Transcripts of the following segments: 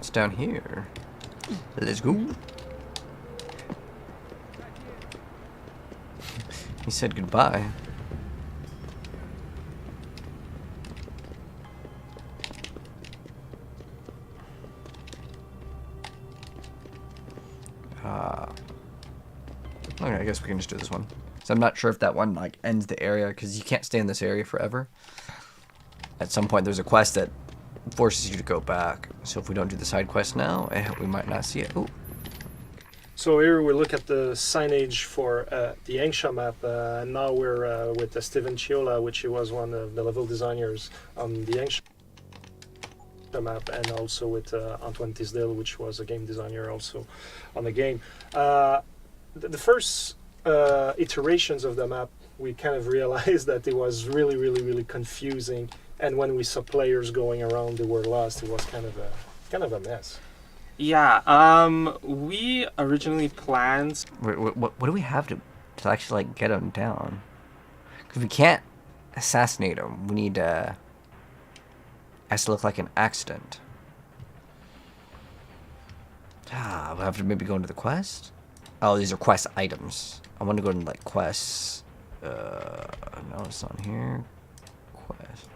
What's down here? Let's go. He said goodbye. Okay, I guess we can just do this one. So I'm not sure if that one like ends the area because you can't stay in this area forever. At some point, there's a quest that forces you to go back. So if we don't do the side quest now, we might not see it. Ooh. So here we look at the signage for the Hengsha map. Now we're with Steven Chiola, which was one of the level designers on the Hengsha map, and also with Antoine Tisdale, which was a game designer also on the game. The first iterations of the map, we kind of realized that it was really confusing, and when we saw players going around, they were lost. It was kind of a mess. Yeah, we originally planned... What do we have to actually like get them down? Because we can't assassinate them. We need it has to look like an accident. We'll have to maybe go into the quest. Oh, these are quest items. I want to go into like quests. No, it's on here. Quest.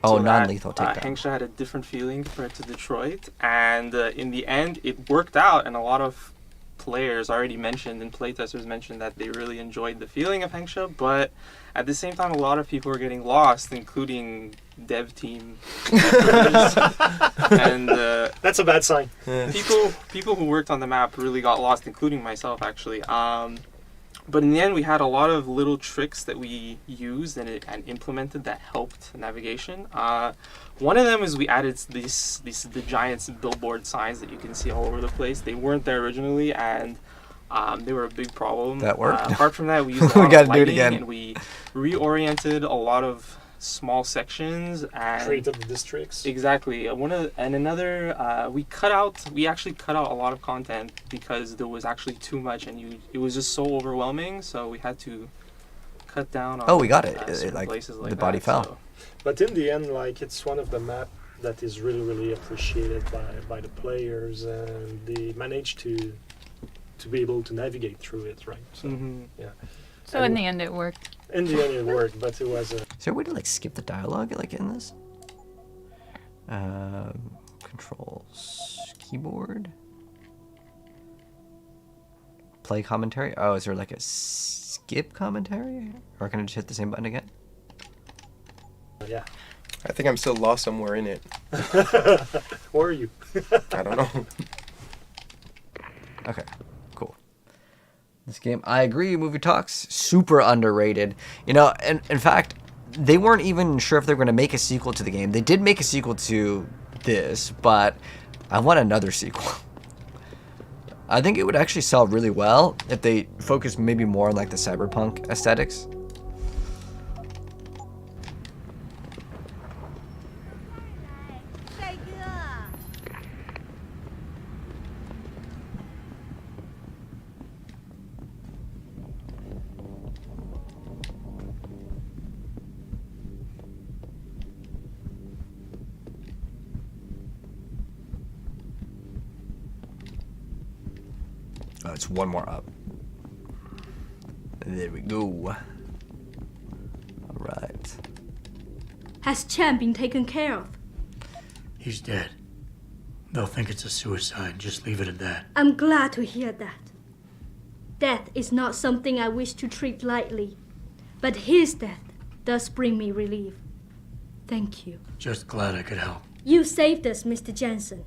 Oh, non-lethal takedown. Hengsha had a different feeling compared to Detroit, and in the end, it worked out. And a lot of players already mentioned, and playtesters mentioned that they really enjoyed the feeling of Hengsha. But at the same time, a lot of people were getting lost, including dev team. And that's a bad sign. People who worked on the map really got lost, including myself, actually. But in the end, we had a lot of little tricks that we used and implemented that helped navigation. One of them is we added the giant billboard signs that you can see all over the place. They weren't there originally, and they were a big problem. That worked. Apart from that, we used a lot of lighting, and we reoriented a lot of small sections and created the districts. Exactly. We actually cut out a lot of content because there was actually too much, and it was just so overwhelming. So we had to cut down on. Oh, we got it. Like places like the body that, fell. So. But in the end, like, it's one of the map that is really appreciated by the players, and they managed to be able to navigate through it, right? So yeah. So in the end, it worked. In the end, it worked, but it was. Is there a way to like skip the dialogue like in this? Controls, keyboard, play commentary. Oh, is there like a skip commentary, or can I just hit the same button again? Yeah. I think I'm still lost somewhere in it. Where are you? I don't know. Okay, cool. This game, I agree, Movie Talks, super underrated. You know, and in fact, they weren't even sure if they were going to make a sequel to the game. They did make a sequel to this, but I want another sequel. I think it would actually sell really well if they focused maybe more on like the cyberpunk aesthetics. It's one more up. There we go. All right. Has Chan been taken care of? He's dead. They'll think it's a suicide. Just leave it at that. I'm glad to hear that. Death is not something I wish to treat lightly, but his death does bring me relief. Thank you. Just glad I could help. You saved us, Mr. Jensen.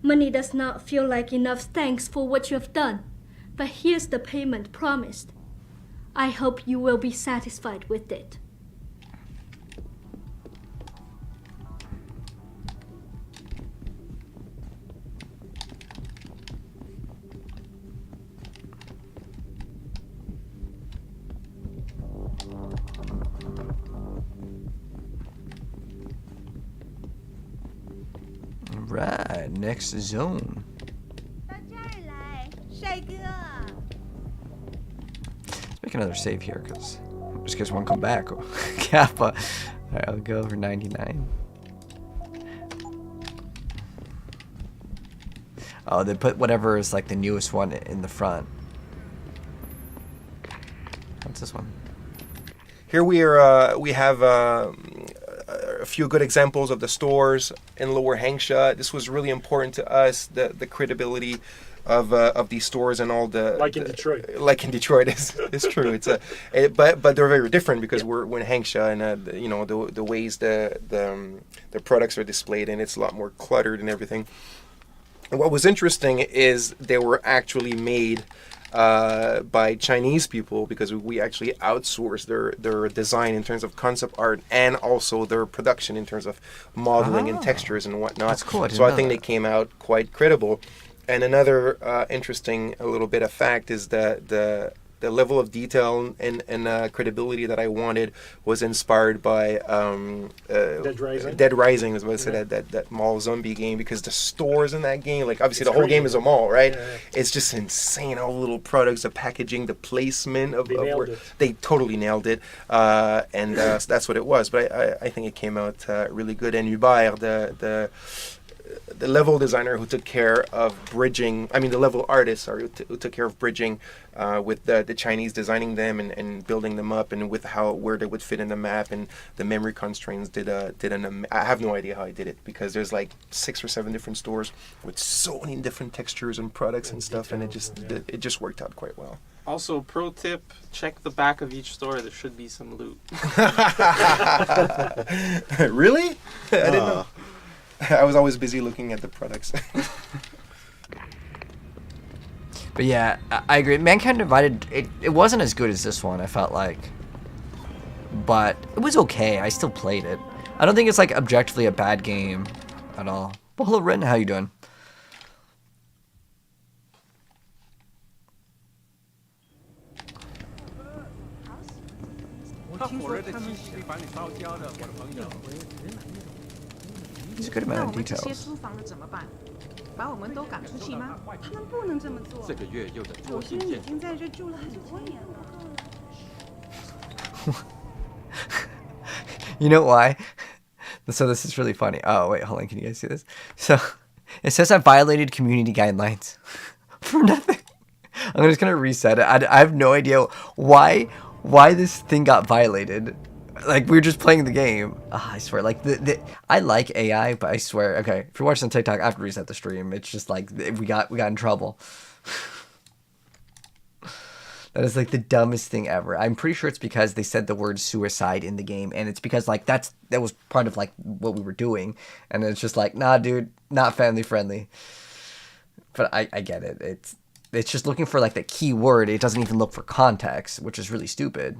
Money does not feel like enough thanks for what you have done, but here's the payment promised. I hope you will be satisfied with it. Right, next zone. Let's make another save here, because just in case one come back. Kappa. Alright, I'll go over 99. Oh, they put whatever is like the newest one in the front. What's this one? Here we have a few good examples of the stores in Lower Hengsha. This was really important to us, the credibility of these stores and all the in Detroit. Like in Detroit, it's true. But they're very different because we're in Hengsha, and the ways the products are displayed, and it's a lot more cluttered and everything. And what was interesting is they were actually made by Chinese people, because we actually outsourced their design in terms of concept art and also their production in terms of modeling and textures and whatnot. That's cool. So I think they came out quite credible. And another interesting little bit of fact is that the level of detail and credibility that I wanted was inspired by Dead Rising. Dead Rising is what I said, that mall zombie game, because the stores in that game, like obviously It's the whole crazy. game is a mall, right? Yeah. It's just insane. All the little products, the packaging, the placement of They nailed where it. they totally nailed it, and so that's what it was. But I think it came out really good. And Hubert, the level designer who took care of bridging, the level artist, sorry, who took care of bridging with the Chinese designing them and building them up, and with where they would fit in the map and the memory constraints, I have no idea how I did it, because there's like 6 or 7 different stores with so many different textures and products and stuff, and it just worked out quite well. Also, pro tip, check the back of each store. There should be some loot. Really? I didn't know. I was always busy looking at the products. But yeah, I agree. Mankind Divided, it wasn't as good as this one, I felt like. But it was okay. I still played it. I don't think it's like objectively a bad game at all. Well, hello, Ren. How you doing? There's a good amount of details. 把我们都赶出去吗？他们不能这么做。这个月又得做新建。我现在已经在这住了很多年了。You know why? So this is really funny. Oh, wait, hold on. Can you guys see this? So it says I violated community guidelines for nothing. I'm just going to reset it. I have no idea why this thing got violated. Like, we were just playing the game. I swear, like, I like AI, but I swear, okay, if you're watching TikTok, I have to reset the stream. It's just like, we got in trouble. That is like the dumbest thing ever. I'm pretty sure it's because they said the word suicide in the game, and it's because like that was part of like what we were doing, and it's just like, nah, dude, not family friendly. But I get it. It's just looking for like the key word. It doesn't even look for context, which is really stupid.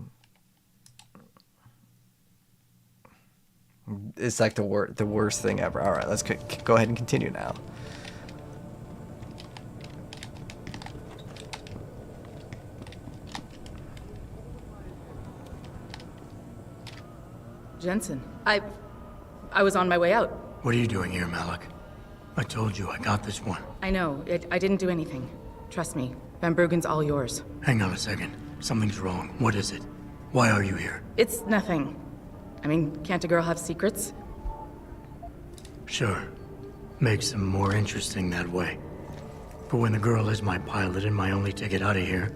It's like the worst thing ever. All right, let's go ahead and continue now. Jensen, I was on my way out. What are you doing here, Malik? I told you I got this one. I know. I didn't do anything. Trust me. Van Bruggen's all yours. Hang on a second. Something's wrong. What is it? Why are you here? It's nothing. I mean, can't a girl have secrets? Sure. Makes them more interesting that way. But when the girl is my pilot and my only ticket out of here,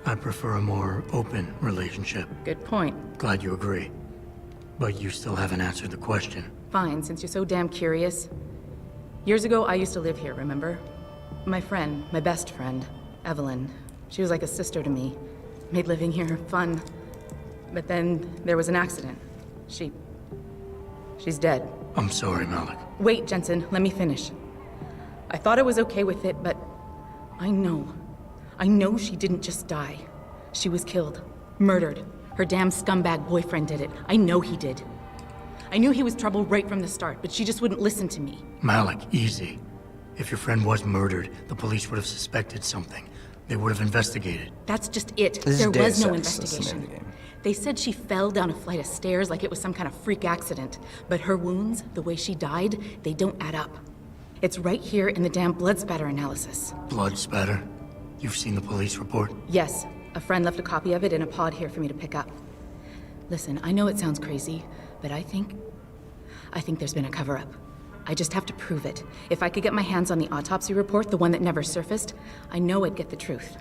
I prefer a more open relationship. Good point. Glad you agree. But you still haven't answered the question. Fine, since you're so damn curious. Years ago, I used to live here, remember? My friend, my best friend, Evelyn. She was like a sister to me. Made living here fun. But then there was an accident. She's dead. I'm sorry, Malik. Wait, Jensen, let me finish. I thought I was okay with it, but I know she didn't just die. She was killed. Murdered. Her damn scumbag boyfriend did it. I know he did. I knew he was trouble right from the start, but she just wouldn't listen to me. Malik, easy. If your friend was murdered, the police would have suspected something. They would have investigated. That's just it. This is There was Deus no Ex. That's the name of the investigation. game. They said she fell down a flight of stairs like it was some kind of freak accident. But her wounds, the way she died, they don't add up. It's right here in the damn blood spatter analysis. Blood spatter? You've seen the police report? Yes, a friend left a copy of it in a pod here for me to pick up. Listen, I know it sounds crazy, but I think there's been a cover-up. I just have to prove it. If I could get my hands on the autopsy report, the one that never surfaced, I know I'd get the truth.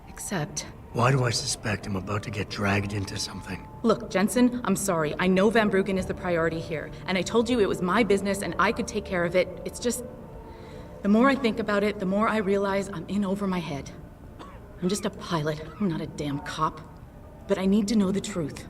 Except... Why do I suspect I'm about to get dragged into something? Look, Jensen, I'm sorry. I know Van Bruggen is the priority here, and I told you it was my business and I could take care of it. It's just... The more I think about it, the more I realize I'm in over my head. I'm just a pilot. I'm not a damn cop. But I need to know the truth.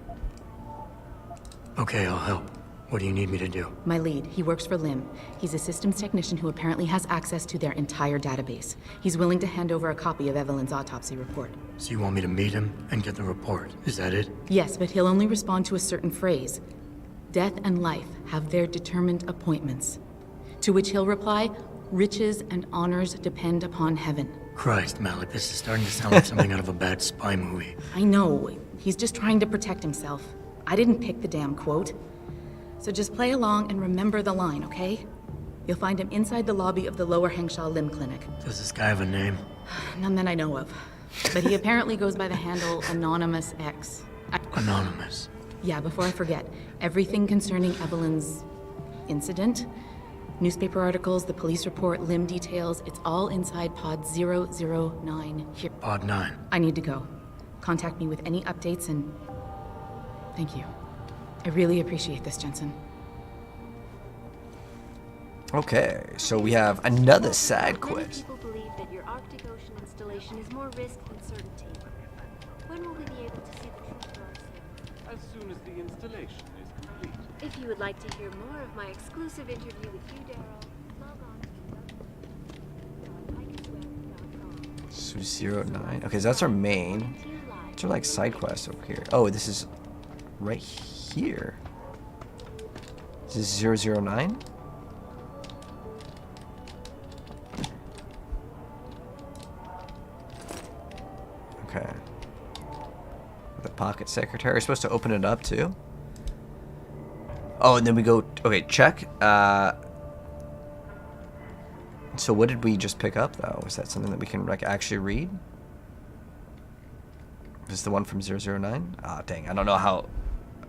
Okay, I'll help. What do you need me to do? My lead, he works for Lim. He's a systems technician who apparently has access to their entire database. He's willing to hand over a copy of Evelyn's autopsy report. So you want me to meet him and get the report? Is that it? Yes, but he'll only respond to a certain phrase. Death and life have their determined appointments. To which he'll reply, riches and honors depend upon heaven. Christ, Malik, this is starting to sound like something out of a bad spy movie. I know. He's just trying to protect himself. I didn't pick the damn quote. So just play along and remember the line, okay? You'll find him inside the lobby of the Lower Hengsha Lim Clinic. Does this guy have a name? None that I know of. But he apparently goes by the handle Anonymous X. Anonymous. Yeah, before I forget, everything concerning Evelyn's incident, newspaper articles, the police report, Lim details, it's all inside pod 009 here. Pod 9. I need to go. Contact me with any updates and... Thank you. I really appreciate this, Jensen. Okay, so we have another side quest. Many people believe that your Arctic Ocean installation is more risk than certainty. When will we be able to see the truth for ourselves? As soon as the installation is complete. If you would like to hear more of my exclusive interview with you, Daryl, log on to So 09. Okay, so that's our main. These are like side quests over here. Oh, this is right here. This is 009? Okay. The pocket secretary. We're supposed to open it up too. Oh, and then we go. Okay, check. So what did we just pick up though? Was that something that we can like actually read? Is this the one from 009? Ah, dang. I don't know how.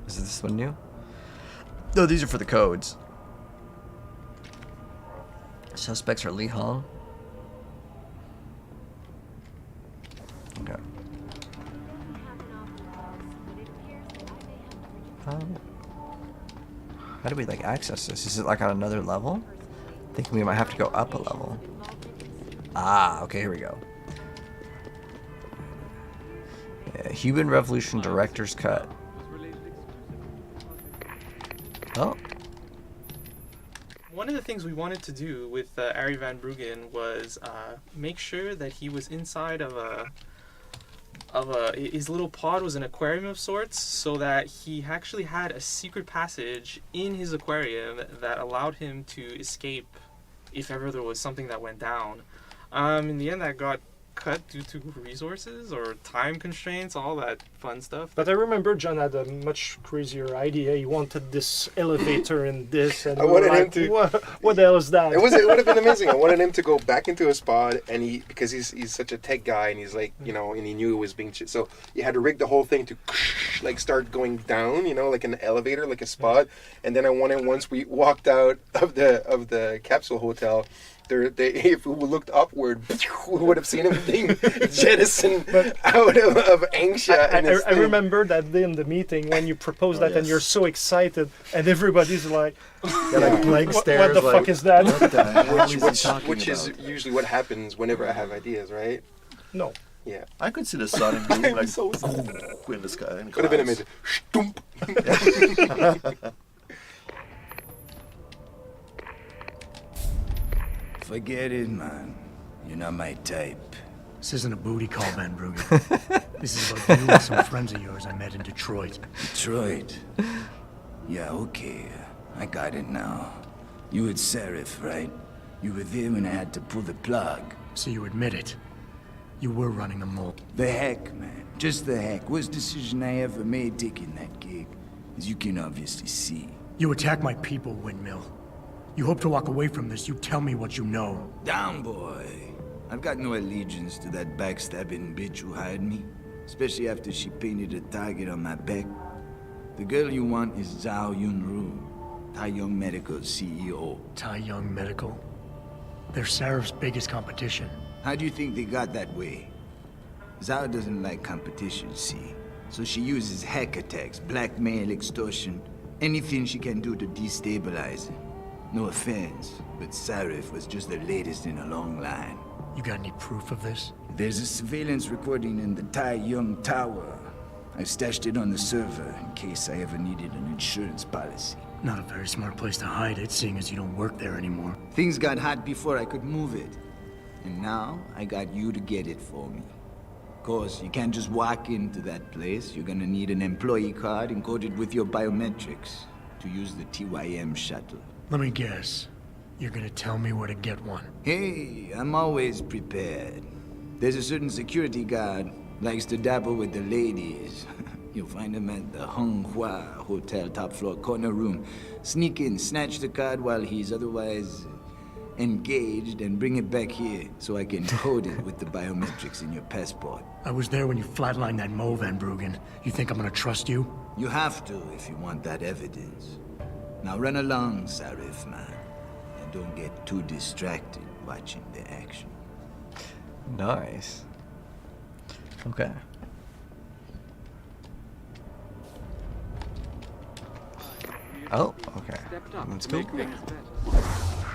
Is this one new? No, these are for the codes. Suspects are Li Hong. Okay. How do we like access this? Is it like on another level? I think we might have to go up a level. Ah, okay, here we go. Yeah, Human Revolution Director's Cut. Oh. One of the things we wanted to do with Ari Van Bruggen was make sure that he was inside of his little pod was an aquarium of sorts, so that he actually had a secret passage in his aquarium that allowed him to escape if ever there was something that went down. In the end, that got cut due to resources or time constraints, all that fun stuff. But I remember John had a much crazier idea. He wanted this elevator and this, and I wanted him to. What the hell is that? It would have been amazing. I wanted him to go back into his pod, and because he's such a tech guy, and he's like, you know, and he knew it was being so you had to rig the whole thing to like start going down, you know, like an elevator, like a spot. And then I wanted, once we walked out of the capsule hotel, if we looked upward, we would have seen him being jettisoned out of Hengsha. I remember that day in the meeting when you proposed that, and you're so excited, and everybody's like, blank stares, what the fuck is that? Which is usually what happens whenever I have ideas, right? No. Yeah. I could see the Sonic boom like in the sky. In could have been amazing. Forget it, man. You're not my type. This isn't a booty call, Van Bruggen. This is about you and some friends of yours I met in Detroit. Detroit? Yeah, okay. I got it now. You with Seraph, right? You were there when I had to pull the plug. So you admit it. You were running a mole. The heck, man. Just the heck. Worst decision I ever made taking that gig. As you can obviously see. You attack my people, Windmill. You hope to walk away from this, you tell me what you know. Down, boy. I've got no allegiance to that backstabbing bitch who hired me. Especially after she painted a target on my back. The girl you want is Zhao Yun Ru. Tai Young Medical's CEO. Tai Young Medical? They're Seraph's biggest competition. How do you think they got that way? Zhao doesn't like competition, see? So she uses hack attacks, blackmail, extortion, anything she can do to destabilize it. No offense, but Sarif was just the latest in a long line. You got any proof of this? There's a surveillance recording in the Tai Young Tower. I've stashed it on the server in case I ever needed an insurance policy. Not a very smart place to hide it, seeing as you don't work there anymore. Things got hot before I could move it. And now, I got you to get it for me. Of course, you can't just walk into that place. You're gonna need an employee card encoded with your biometrics to use the TYM shuttle. Let me guess. You're gonna tell me where to get one. Hey, I'm always prepared. There's a certain security guard, likes to dabble with the ladies. You'll find him at the Hung Hua Hotel top floor corner room. Sneak in, snatch the card while he's otherwise engaged, and bring it back here so I can code it with the biometrics in your passport. I was there when you flatlined that Mo Van Bruggen. You think I'm gonna trust you? You have to if you want that evidence. Now run along, Sarif, man. And don't get too distracted watching the action. Nice. Okay. Oh, okay. Let's go.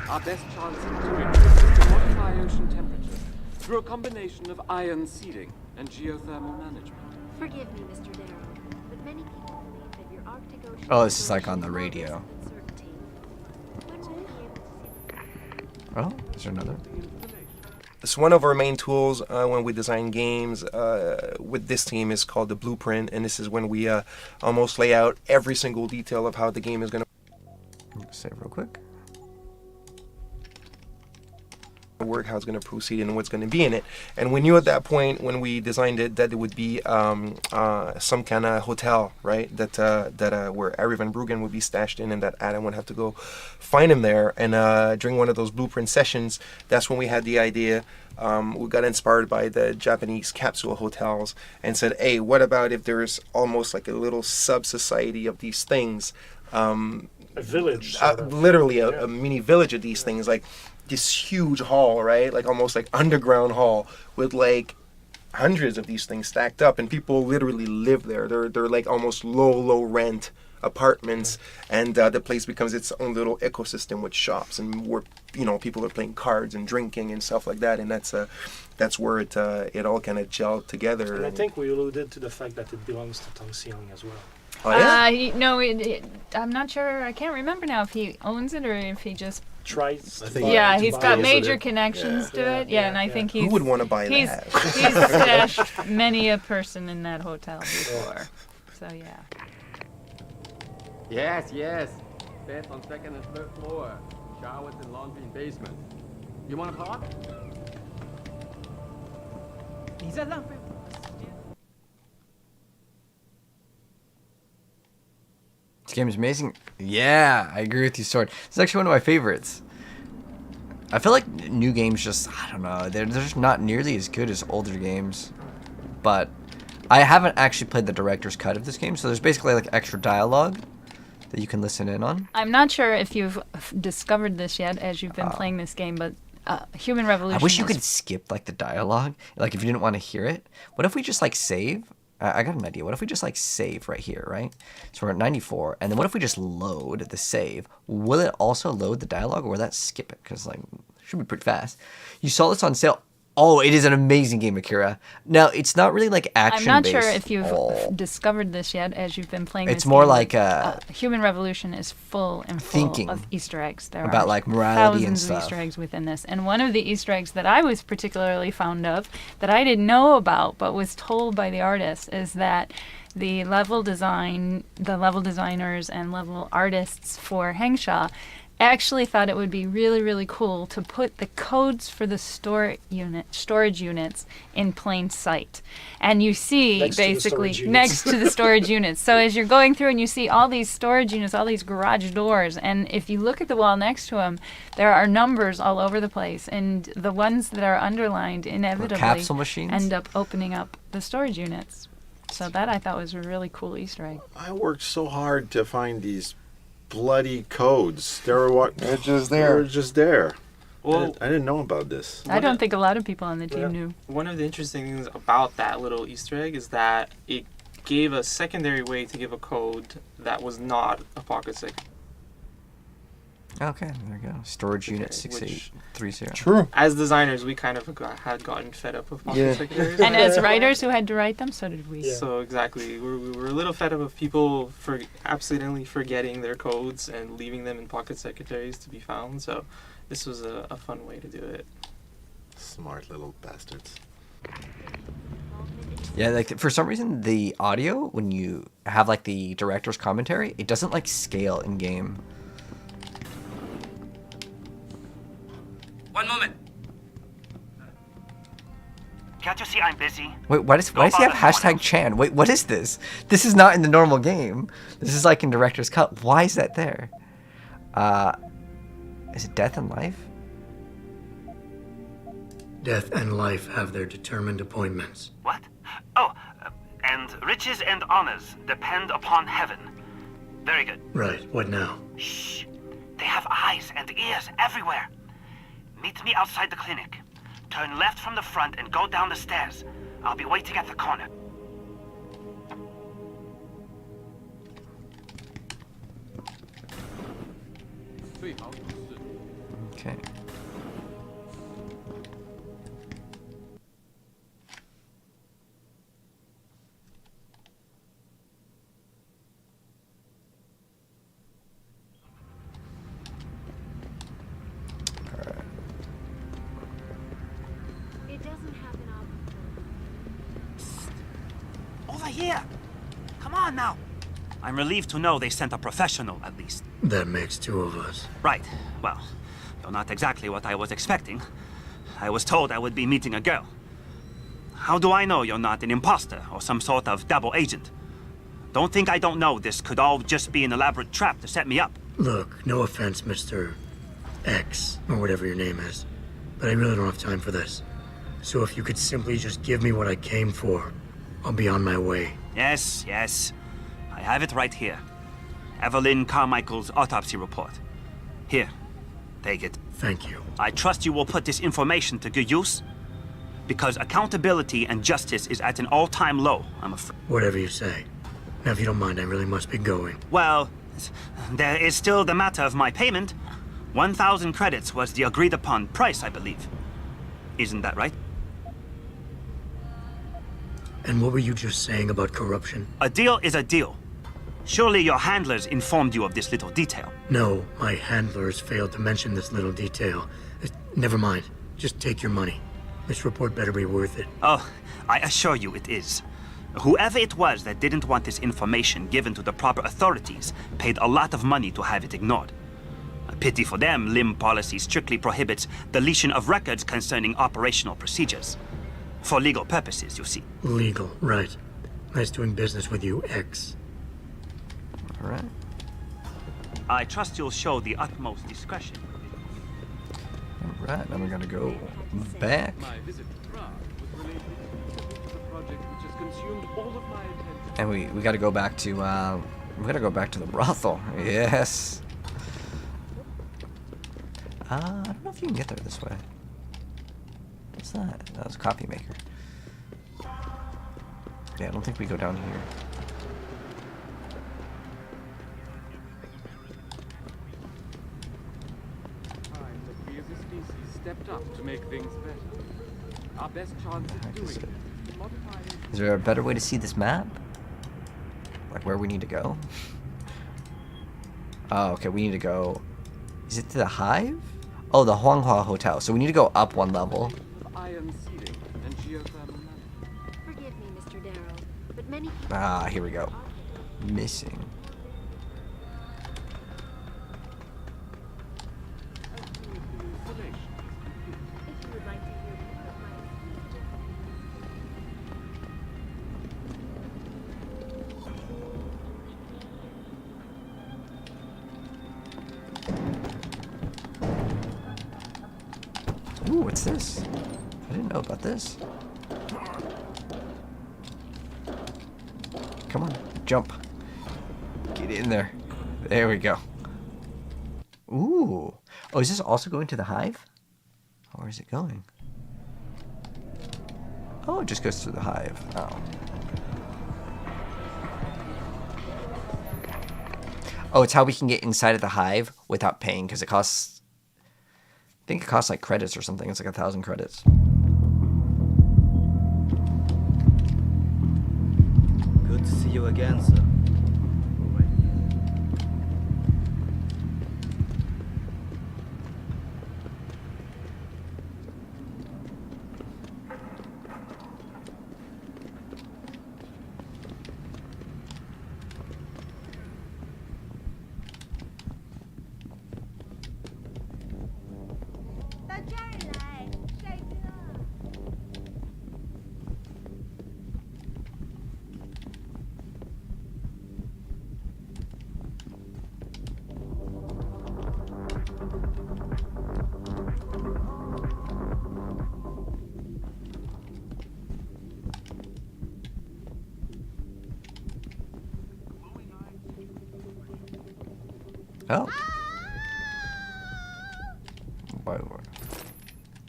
Our best chance of doing this is to modify ocean temperature through a combination of ion seeding and geothermal management. Forgive me, Mr. Darrow, but many people believe that your Arctic Ocean... Oh, this is like on the radio. Oh, is there another? It's one of our main tools when we design games with this team is called the blueprint, and this is when we almost lay out every single detail of how the game is going to save real quick. Work, how it's going to proceed, and what's going to be in it. And we knew at that point when we designed it that it would be some kind of hotel, right? That where Ari Van Bruggen would be stashed in, and that Adam would have to go find him there. And during one of those blueprint sessions, that's when we had the idea. We got inspired by the Japanese capsule hotels and said, hey, what about if there's almost like a little sub-society of these things? A village. Literally a mini village of these things, like this huge hall, right? Like almost like underground hall with like hundreds of these things stacked up, and people literally live there. They're like almost low rent apartments, and the place becomes its own little ecosystem with shops and where people are playing cards and drinking and stuff like that. And that's where it all kind of gelled together. And I think we alluded to the fact that it belongs to Tong Xiong as well. Oh, yeah? No, I'm not sure. I can't remember now if he owns it or if he just tries. Yeah, he's got major connections to it. Yeah, and I think who would want to buy that? He's stashed many a person in that hotel before. So yeah. Yes. Beds on second and third floor. Showers and laundry in basement. You want to talk? This game is amazing. Yeah, I agree with you, Sword. It's actually one of my favorites. I feel like new games just, I don't know, they're just not nearly as good as older games. But I haven't actually played the director's cut of this game, so there's basically like extra dialogue that you can listen in on. I'm not sure if you've discovered this yet as you've been playing this game, but Human Revolution. I wish you could skip like the dialogue, like if you didn't want to hear it. What if we just like save? I got an idea. What if we just like save right here, right? So we're at 94, and then what if we just load the save? Will it also load the dialogue, or will that skip it? Because like, it should be pretty fast. You saw this on sale. Oh, it is an amazing game, Akira. Now, it's not really like action-based. I'm not sure if you've discovered this yet as you've been playing it's this more game, like Human Revolution is full of Easter eggs. There about are like morality and thousands stuff. of Easter eggs within this. And one of the Easter eggs that I was particularly fond of, that I didn't know about but was told by the artist, is that the level designers and level artists for Hengsha actually thought it would be really, really cool to put the codes for the storage units in plain sight. And you see basically next to the storage units. So as you're going through and you see all these storage units, all these garage doors, and if you look at the wall next to them, there are numbers all over the place. And the ones that are underlined inevitably capsule machines end up opening up the storage units. So that I thought was a really cool Easter egg. I worked so hard to find these bloody codes. They were They're just They there. were just there. Well, I didn't know about this. I don't think a lot of people on the team knew. one of the interesting things about that little Easter egg is that it gave a secondary way to give a code that was not a pocket secretary. Okay, there we go. Storage unit Which- 6830. True. As designers, we kind of had gotten fed up of pocket Yeah. secretaries. And as writers who had to write them, so did we. Yeah. So exactly, we were a little fed up of people for accidentally forgetting their codes and leaving them in pocket secretaries to be found. So this was a fun way to do it. Smart little bastards. Yeah, like for some reason the audio when you have like the director's commentary, it doesn't like scale in game. One moment. Can't you see I'm busy? Wait, why does he have hashtag Chan? Wait, what is this? This is not in the normal game. This is like in director's cut. Why is that there? Is it death and life? Death and life have their determined appointments. What? Oh, and riches and honors depend upon heaven. Very good. Right, what now? Shh. They have eyes and ears everywhere. Meet me outside the clinic. Turn left from the front and go down the stairs. I'll be waiting at the corner. Okay. It doesn't happen often. Over here! Come on now! I'm relieved to know they sent a professional, at least. That makes two of us. Right. Well, you're not exactly what I was expecting. I was told I would be meeting a girl. How do I know you're not an imposter or some sort of double agent? Don't think I don't know this could all just be an elaborate trap to set me up. Look, no offense, Mr. X, or whatever your name is, but I really don't have time for this. So if you could simply just give me what I came for, I'll be on my way. Yes, yes. I have it right here. Evelyn Carmichael's autopsy report. Here, take it. Thank you. I trust you will put this information to good use, because accountability and justice is at an all-time low, I'm afraid. Whatever you say. Now, if you don't mind, I really must be going. Well, there is still the matter of my payment. 1,000 credits was the agreed-upon price, I believe. Isn't that right? And what were you just saying about corruption? A deal is a deal. Surely your handlers informed you of this little detail. No, my handlers failed to mention this little detail. Never mind. Just take your money. This report better be worth it. Oh, I assure you it is. Whoever it was that didn't want this information given to the proper authorities paid a lot of money to have it ignored. A pity for them, LIM policy strictly prohibits deletion of records concerning operational procedures. For legal purposes, you see. Legal, right. Nice doing business with you, X. All right. I trust you'll show the utmost discretion. All right, now we're gonna go back. My visit to Prague was related to the project which has consumed all of my attention. And we gotta go back to the brothel. Yes. I don't know if you can get there this way. What's that? That was a copy maker. Yeah, I don't think we go down here. Time that we as a species stepped up to make things better. Our best chance of doing it is to modify. Is there a better way to see this map? Like where we need to go? Oh, okay, we need to go... Is it to the Hive? Oh, the Huanghua Hotel. So we need to go up one level. Iron seeding and geothermal management. Forgive me, Mr. Darrow, but many people... Ah, here we go. Missing. If you would like to hear more of my... Ooh, what's this? I didn't know about this. Come on, jump. Get in there. There we go. Ooh. Oh, is this also going to the Hive? Or is it going? Oh, it just goes to the Hive. Oh. Oh, it's how we can get inside of the Hive without paying, because it costs... I think it costs like credits or something. It's like 1,000 credits. Good to see you again, sir. Oh.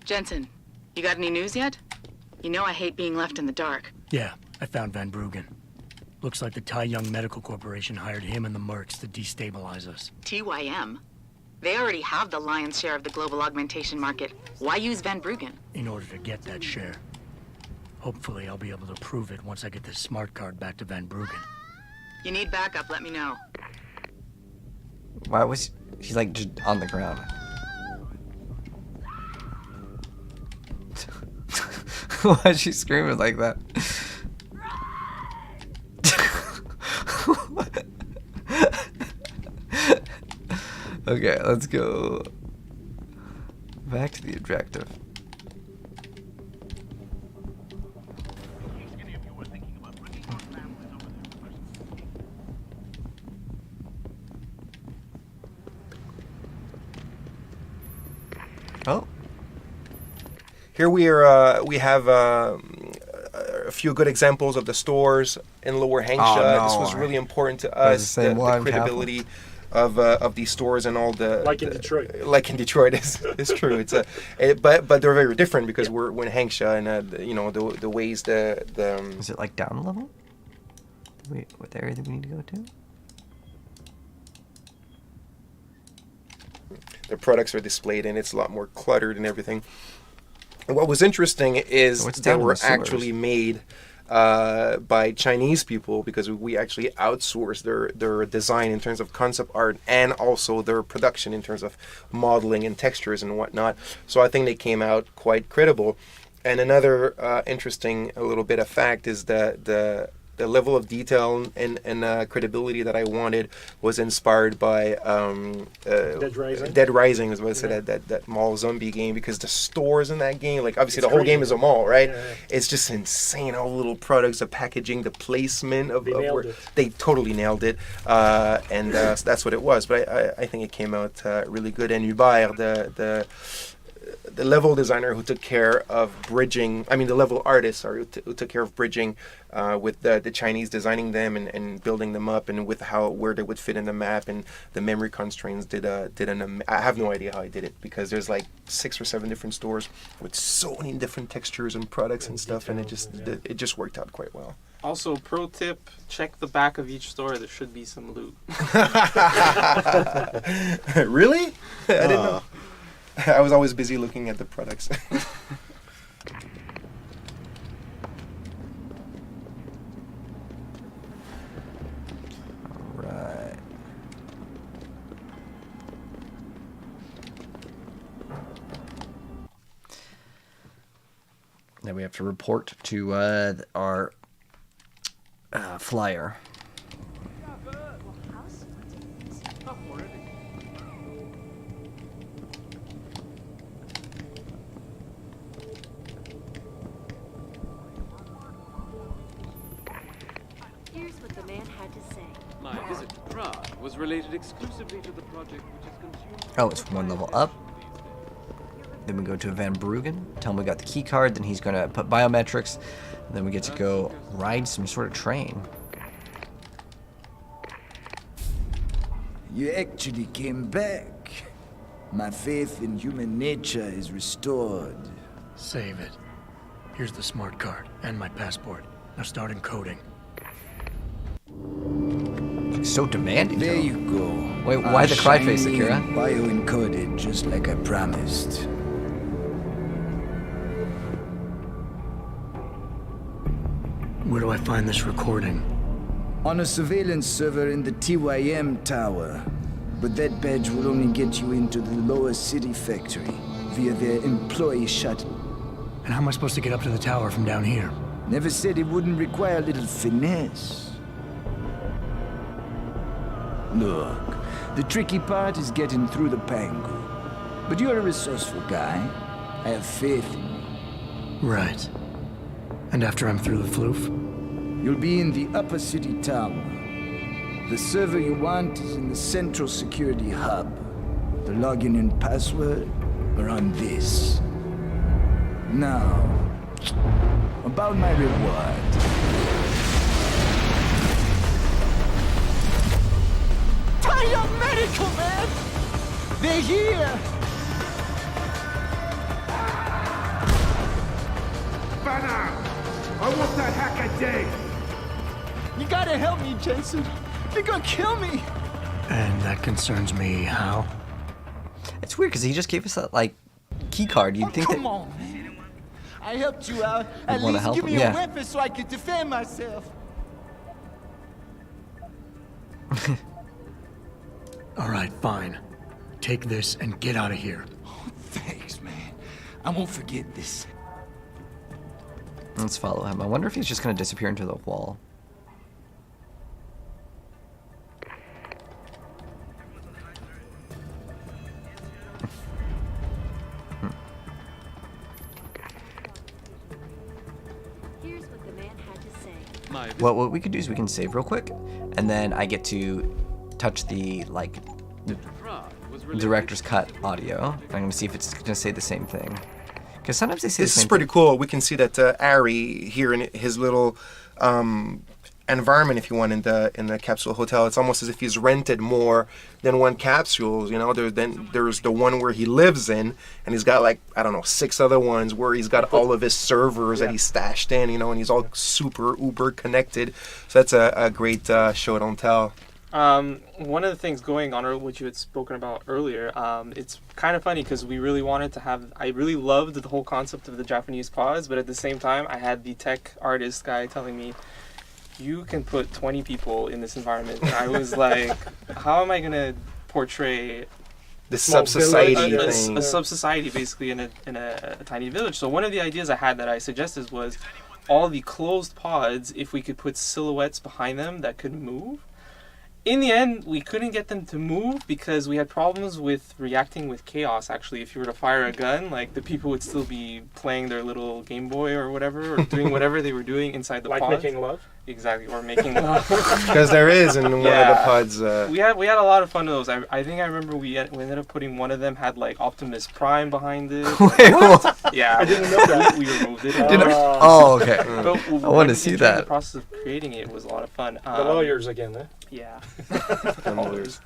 Jensen, you got any news yet? You know I hate being left in the dark. Yeah, I found Van Bruggen. Looks like the Tai Young Medical Corporation hired him and the mercs to destabilize us. TYM? They already have the lion's share of the global augmentation market. Why use Van Bruggen? In order to get that share. Hopefully I'll be able to prove it once I get this smart card back to Van Bruggen. You need backup, let me know. Why was he's like just on the ground? Why is she screaming like that? Okay, let's go back to the objective. Oh. Here we are. We have a few good examples of the stores in Lower Hengsha. Oh, no. This was really important to us. The credibility of these stores and all the in Detroit. Like in Detroit is true. It's but they're very different because we're in Hengsha and you know the ways the Is it like down level? Wait, what area do we need to go to? the products are displayed in. It's a lot more cluttered and everything. And what was interesting is they were actually made by Chinese people, because we actually outsourced their design in terms of concept art and also their production in terms of modeling and textures and whatnot. So I think they came out quite credible. And another interesting little bit of fact is that the level of detail and credibility that I wanted was inspired by Dead Rising. Dead Rising is what I said, that mall zombie game, because the stores in that game, like obviously the whole game is a mall, right? Yeah. It's just insane, all the little products, the packaging, the placement of where they totally nailed it, and so that's what it was. But I think it came out really good. And Hubert, the level designer who took care of bridging, the level artist, sorry, who took care of bridging with the Chinese designing them and building them up, and with where they would fit in the map and the memory constraints, I have no idea how I did it, because there's like 6 or 7 different stores with so many different textures and products and stuff, and it just worked out quite well. Also, pro tip, check the back of each store. There should be some loot. Really? I didn't know. I was always busy looking at the products. Right. Now we have to report to our flyer. Was related exclusively to the project, which is consumed. Oh, it's 1 level up. Then we go to Van Bruggen, tell him we got the key card, then he's gonna put biometrics, and then we get to go ride some sort of train. You actually came back. My faith in human nature is restored. Save it. Here's the smart card and my passport. Now start encoding. So demanding. There though. you go. Wait, why the cry face, Akira? Bio-encoded, just like I promised. Where do I find this recording? On a surveillance server in the TYM tower. But that badge will only get you into the lower city factory via their employee shuttle. And how am I supposed to get up to the tower from down here? Never said it wouldn't require a little finesse. Look, the tricky part is getting through the Pangu. But you're a resourceful guy. I have faith in you. Right. And after I'm through the floof? You'll be in the upper city tower. The server you want is in the central security hub. The login and password are on this. Now, about my reward. Tie up medical, man! They're here! Banner! I want that hacker dead! You gotta help me, Jensen. They're gonna kill me! And that concerns me how? It's weird because he just gave us that, like, key card. You'd think Come that... on, man. I helped you out. At wanna least help give me him, a yeah. weapon so I could defend myself. All right, fine. Take this and get out of here. Thanks, man. I won't forget this. Let's follow him. I wonder if he's just going to disappear into the wall. Here's what the man had to say. Well, what we could do is we can save real quick, and then I get to touch the, like, the director's cut audio. I'm going to see if it's going to say the same thing. Because sometimes they say This the is same pretty thing. cool. We can see that Ari here in his little environment, if you want, in the capsule hotel. It's almost as if he's rented more than one capsule. You know, there's the one where he lives in, and he's got, like, I don't know, 6 other ones where he's got all of his servers that he's stashed in. You know, and he's all super uber connected. So that's a great show don't tell. One of the things going on, which you had spoken about earlier, it's kind of funny because we really wanted to have, I really loved the whole concept of the Japanese pause, but at the same time, I had the tech artist guy telling me, you can put 20 people in this environment. And I was like, how am I going to portray This sub-society thing. a sub-society basically in a tiny village? So one of the ideas I had that I suggested was all the closed pods, if we could put silhouettes behind them that could move. In the end, we couldn't get them to move because we had problems with reacting with chaos. Actually, if you were to fire a gun, like, the people would still be playing their little Game Boy or whatever, or doing whatever they were doing inside the like pods. making love? Exactly, or making love. Because there is in one of the pods. We had a lot of fun with those. I think I remember we ended up putting one of them had, like, Optimus Prime behind it. Wait, what? Yeah, I didn't know that. We removed it. Oh, okay. But I want to see during that. The process of creating it was a lot of fun. The lawyers again, eh? Yeah. Lawyers.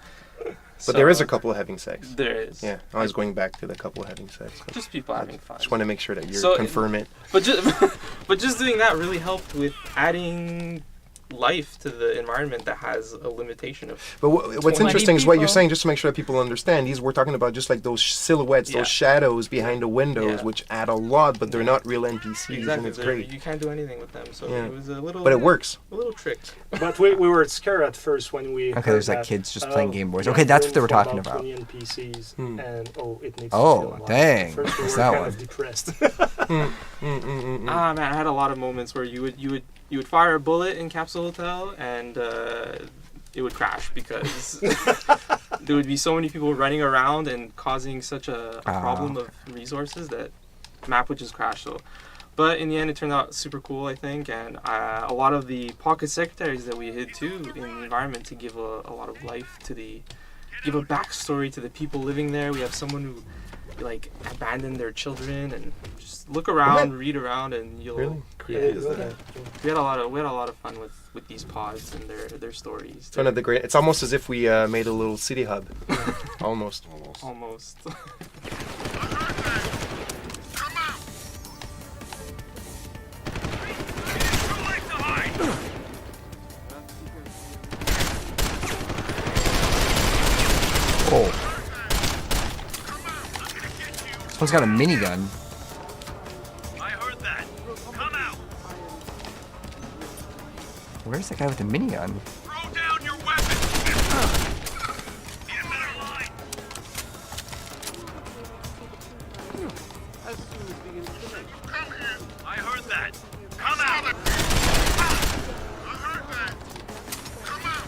But there is a couple having sex. There is. Yeah, I was going back to the couple having sex. Just people having fun. Just want to make sure that you confirm it. But just doing that really helped with adding life to the environment that has a limitation of. But what's interesting is what you're saying, just to make sure that people understand. We're talking about just like those silhouettes, those shadows behind the windows, which add a lot, but they're not real NPCs, Exactly. and it's great. You can't do anything with them, so it was a little. But it works. A little trick. But we were scared at first when we. Okay, there's like kids just playing Game Boys. Okay, that's what they were talking about. 20 NPCs and it makes dang, First we it's were that kind one. of depressed. Man, I had a lot of moments where you would fire a bullet in Capsule Hotel and it would crash because there would be so many people running around and causing such a problem of resources that map would just crash. So, but in the end, it turned out super cool, I think, and a lot of the pocket secretaries that we hid too in the environment to give a lot of life to give a backstory to the people living there. We have someone who like abandon their children, and just look around, read around, and you'll. Really? Creepy is that? We had a lot of fun with these pods and their stories. It's one of the great. It's almost as if we made a little city hub. Almost. Almost. Oh. This one's got a minigun. I heard that. Come out. Where's the guy with the minigun? Throw down your weapon. Get better line. As soon as the installation. Come here. I heard that. Come out. I heard that. Come out.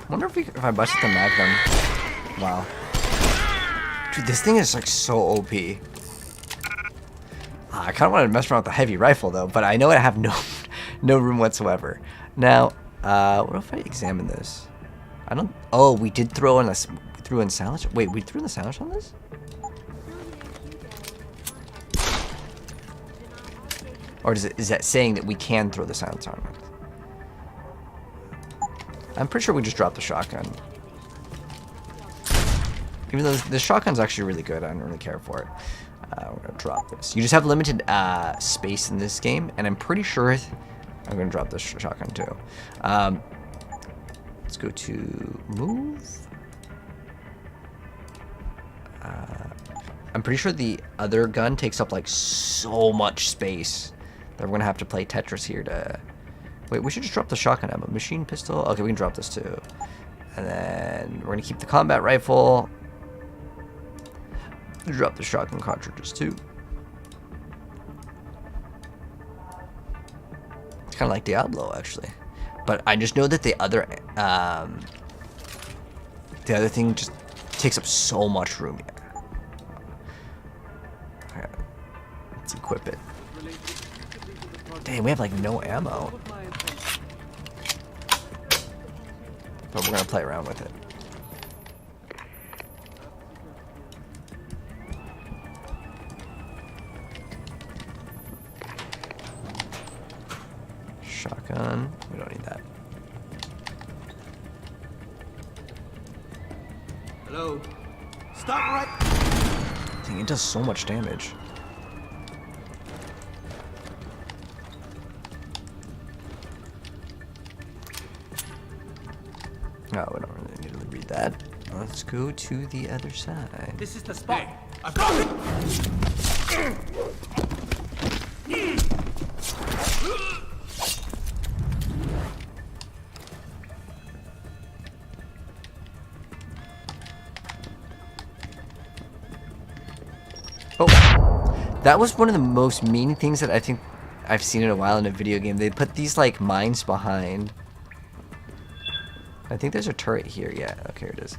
I wonder if I busted the magnum. Wow. Dude, this thing is like so OP. I kind of want to mess around with the heavy rifle though, but I know I have no room whatsoever. Now, what if I examine this? I don't. Oh, we did throw in silence. Wait, we threw in the silence on this? Or is that saying that we can throw the silence on it? I'm pretty sure we just dropped the shotgun. Even though the shotgun's actually really good, I don't really care for it. We're gonna drop this. You just have limited space in this game, and I'm pretty sure I'm gonna drop this shotgun too. Let's go to move. I'm pretty sure the other gun takes up like so much space that we're gonna have to play Tetris here to. Wait, we should just drop the shotgun ammo. Machine pistol. Okay, we can drop this too. And then we're gonna keep the combat rifle. Drop the shotgun cartridges too. It's kind of like Diablo actually, but I just know that the other thing just takes up so much room. Okay, let's equip it. Dang, we have like no ammo. But we're gonna play around with it. Shotgun. We don't need that. Hello? Stop right. Dang, it does so much damage. No, we don't really need to read that. Let's go to the other side. This is the spot. I've got it. Oh, that was one of the most mean things that I think I've seen in a while in a video game. They put these like mines behind. I think there's a turret here. Yeah, okay, here it is.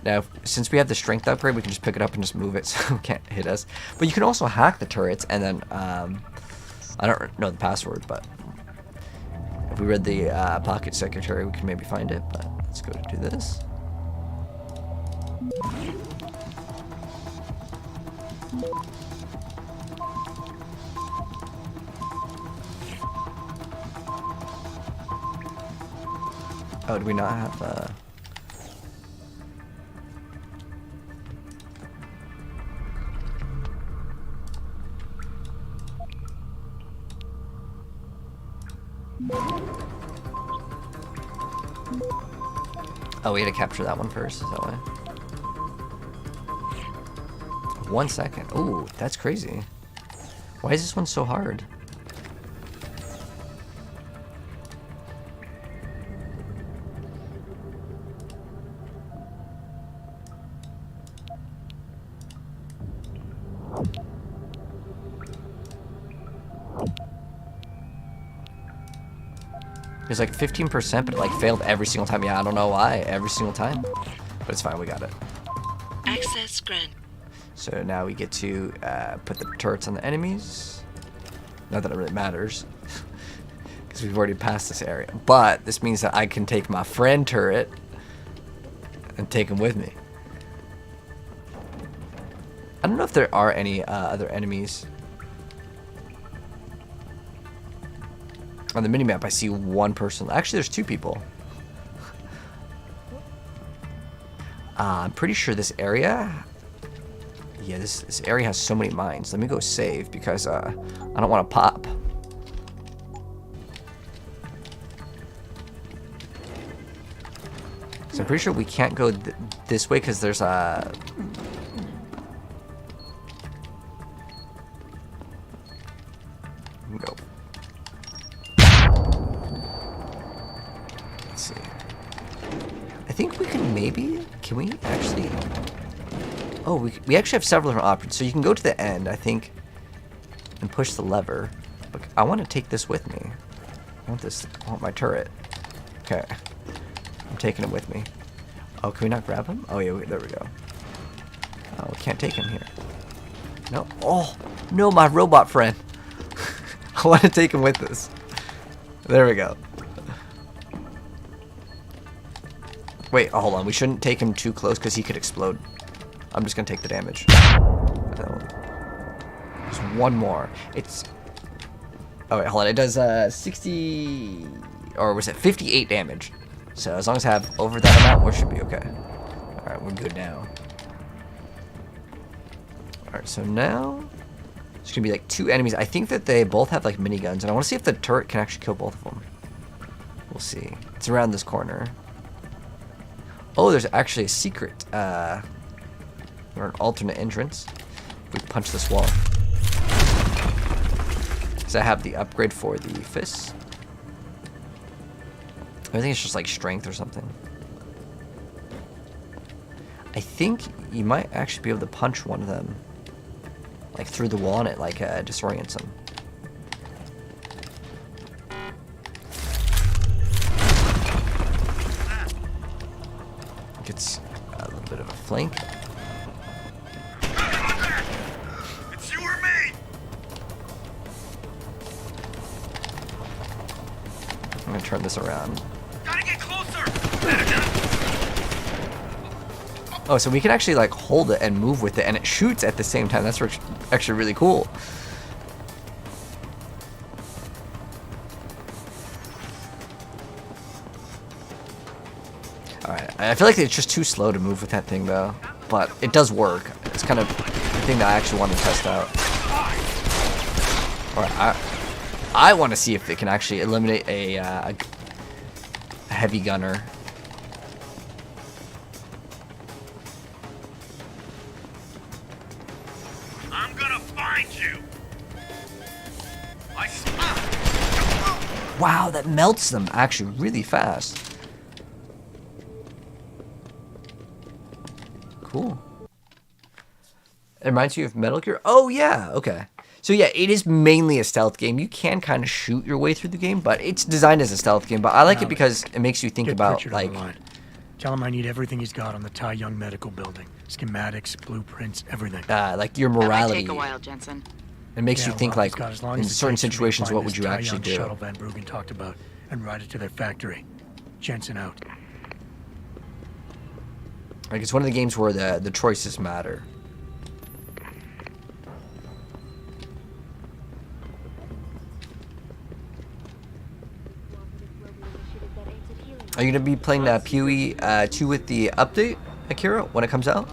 Now, since we have the strength upgrade, we can just pick it up and just move it so it can't hit us. But you can also hack the turrets, and then, I don't know the password, but if we read the pocket secretary, we can maybe find it. But let's go to do this. Oh, do we not have Oh, we had to capture that one first, is that why? 1 second. Ooh, that's crazy. Why is this one so hard? It was like 15%, but it like failed every single time. Yeah, I don't know why. Every single time. But it's fine, we got it. Access grant. So now we get to put the turrets on the enemies. Not that it really matters. Because we've already passed this area. But this means that I can take my friend turret and take him with me. I don't know if there are any other enemies. On the minimap, I see one person. Actually, there's 2 people. I'm pretty sure this area... Yeah, this area has so many mines. Let me go save because I don't want to pop. So I'm pretty sure we can't go this way because there's a... Go. Let's see. I think we can maybe... Can we actually... Oh, we actually have several different options. So you can go to the end, I think, and push the lever. But I want to take this with me. I want my turret. Okay. I'm taking it with me. Oh, can we not grab him? Oh, yeah, there we go. Oh, we can't take him here. No. Oh, no, my robot friend. I want to take him with us. There we go. Wait, oh, hold on. We shouldn't take him too close because he could explode. I'm just going to take the damage. There's one more. It's... Oh, wait, hold on. It does 60... Or was it 58 damage? So as long as I have over that amount, we should be okay. Alright, we're good now. Alright, so now... There's going to be like 2 enemies. I think that they both have like miniguns. And I want to see if the turret can actually kill both of them. We'll see. It's around this corner. Oh, there's actually a secret... or an alternate entrance. We punch this wall. Because I have the upgrade for the fists. I think it's just like strength or something. I think you might actually be able to punch one of them. Like through the wall and it like disorients them. Gets a little bit of a flank. I'm gonna turn this around. Gotta get closer. Oh, so we can actually like hold it and move with it, and it shoots at the same time. That's actually really cool. All right, I feel like it's just too slow to move with that thing though, but it does work. It's kind of the thing that I actually want to test out. All right, I want to see if it can actually eliminate a heavy gunner. I'm gonna find you. Wow, that melts them actually really fast. Cool. It reminds you of Metal Gear? Oh yeah, okay. So yeah, it is mainly a stealth game. You can kind of shoot your way through the game, but it's designed as a stealth game. But I like it because it makes you think about like... Tell him I need everything he's got on the Tai Young Medical Building. Schematics, blueprints, everything. Like your morality. That might take a while, Jensen. It makes you think like, in certain situations, to what would you actually do? Shuttle Van Bruggen talked about and ride it to their factory. Jensen out. Like it's one of the games where the choices matter. Are you going to be playing PoE 2 with the update, Akira, when it comes out?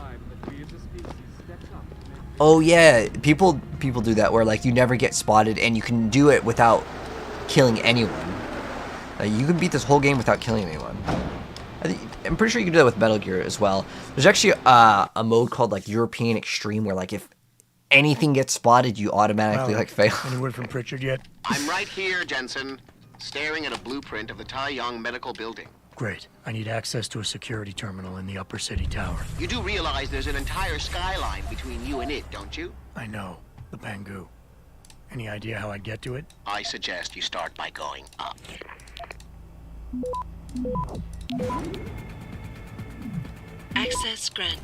Oh yeah, people do that where like you never get spotted and you can do it without killing anyone. Like, you can beat this whole game without killing anyone. I'm pretty sure you can do that with Metal Gear as well. There's actually a mode called like European Extreme where like if anything gets spotted, you automatically like fail. Any word from Pritchard yet? I'm right here, Jensen, staring at a blueprint of the Tai Young Medical Building. Great. I need access to a security terminal in the Upper City Tower. You do realize there's an entire skyline between you and it, don't you? I know. The Pangu. Any idea how I'd get to it? I suggest you start by going up. Access granted.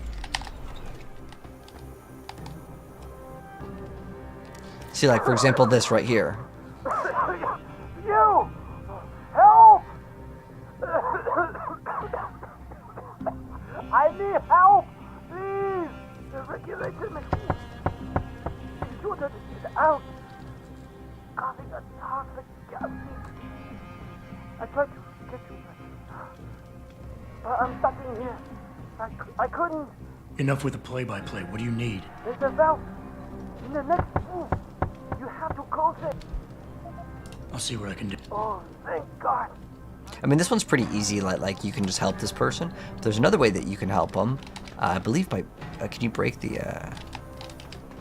See, like, for example, this right here. You! Help! I need help! Please! The regulated machine. The shooter is out. Causing a toxic gas leak. I tried to get you, but I'm stuck in here. I couldn't. Enough with the play-by-play. What do you need? There's a valve in the next room. You have to close it. I'll see what I can do. Oh, thank God. I mean, this one's pretty easy. Like you can just help this person. But there's another way that you can help them. I believe by... can you break the...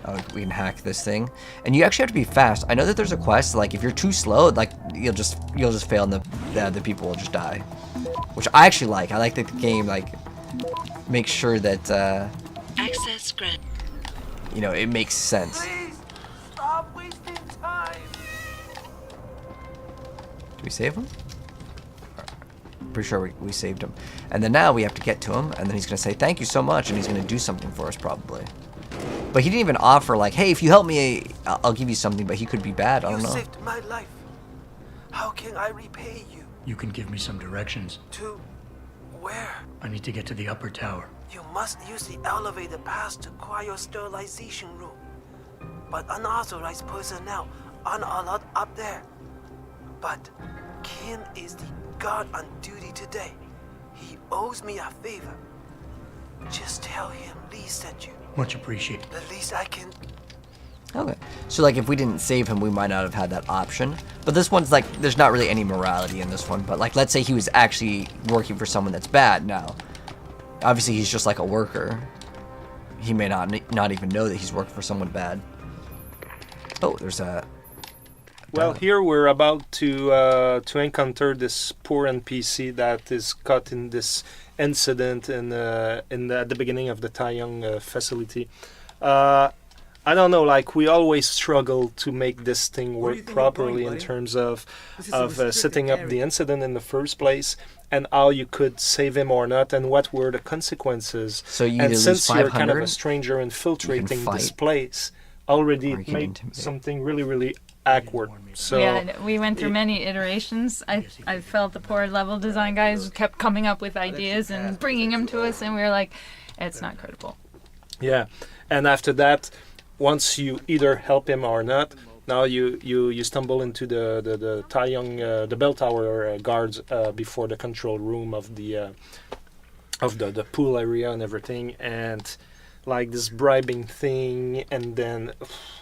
Oh, we can hack this thing. And you actually have to be fast. I know that there's a quest, like, if you're too slow, like, you'll just fail and the people will just die. Which I actually like. I like that the game, like, makes sure that, Access granted. You know, it makes sense. Please, stop wasting time. Do we save him? Pretty sure we saved him. And then now we have to get to him, and then he's going to say, thank you so much, and he's going to do something for us, probably. But he didn't even offer, like, hey, if you help me, I'll give you something, but he could be bad. I don't know. You saved my life. How can I repay you? You can give me some directions. To where? I need to get to the upper tower. You must use the elevator pass to cryosterilization room. But unauthorized personnel aren't allowed up there. But Kim is the guard on duty today. He owes me a favor. Just tell him Lee sent you. Much appreciated. The least I can... Okay. So, like, if we didn't save him, we might not have had that option. But this one's, like, there's not really any morality in this one. But, like, let's say he was actually working for someone that's bad now. Obviously, he's just like a worker. He may not even know that he's working for someone bad. Oh, there's a... Well, here we're about to encounter this poor NPC that is caught in this incident at the beginning of the Taiyang facility. I don't know, like, we always struggle to make this thing work properly in terms of setting up the incident in the first place, and how you could save him or not, and what were the consequences. So you and lose since you're kind of 500, a stranger infiltrating this place, already it made something really, really awkward. So yeah, we went through many iterations. I felt the poor level design guys kept coming up with ideas and bringing them to us, and we were like, it's not credible. Yeah, and after that, once you either help him or not, now you stumble into the Taiyang the bell tower guards before the control room of the pool area and everything, and like this bribing thing, and then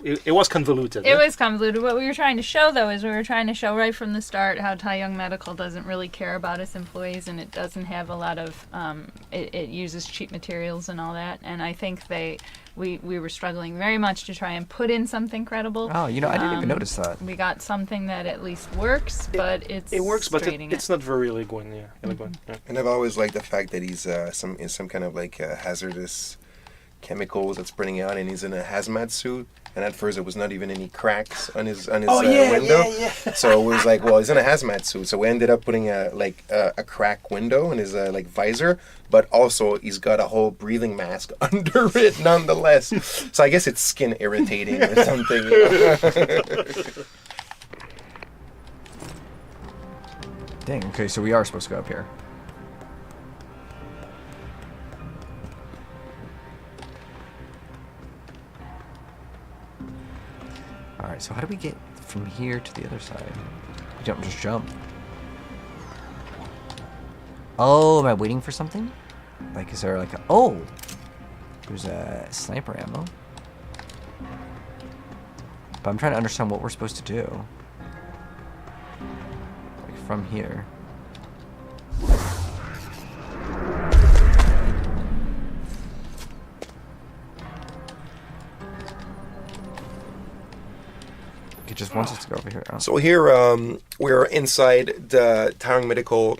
it was convoluted. It was convoluted. What we were trying to show, though, is we were trying to show right from the start how Taiyang Medical doesn't really care about its employees, and it doesn't have a lot of it uses cheap materials and all that. And I think we were struggling very much to try and put in something credible. Oh, you know, I didn't even notice that. We got something that at least works, but it works, but it's not very elegant. Yeah, elegant. Yeah. And I've always liked the fact that he's some kind of like hazardous chemicals that's spreading out, and he's in a hazmat suit. And at first, it was not even any cracks on his window. Yeah. So it was like, well, he's in a hazmat suit. So we ended up putting a crack window in his like visor, but also he's got a whole breathing mask under it, nonetheless. So I guess it's skin irritating or something. Dang. Okay, so we are supposed to go up here. Alright, so how do we get from here to the other side? We don't just jump. Oh, am I waiting for something? Like, is there like a... Oh! There's a sniper ammo. But I'm trying to understand what we're supposed to do. Like, from here. It just wants us to go over here. Oh. So here we're inside the Taiyang Medical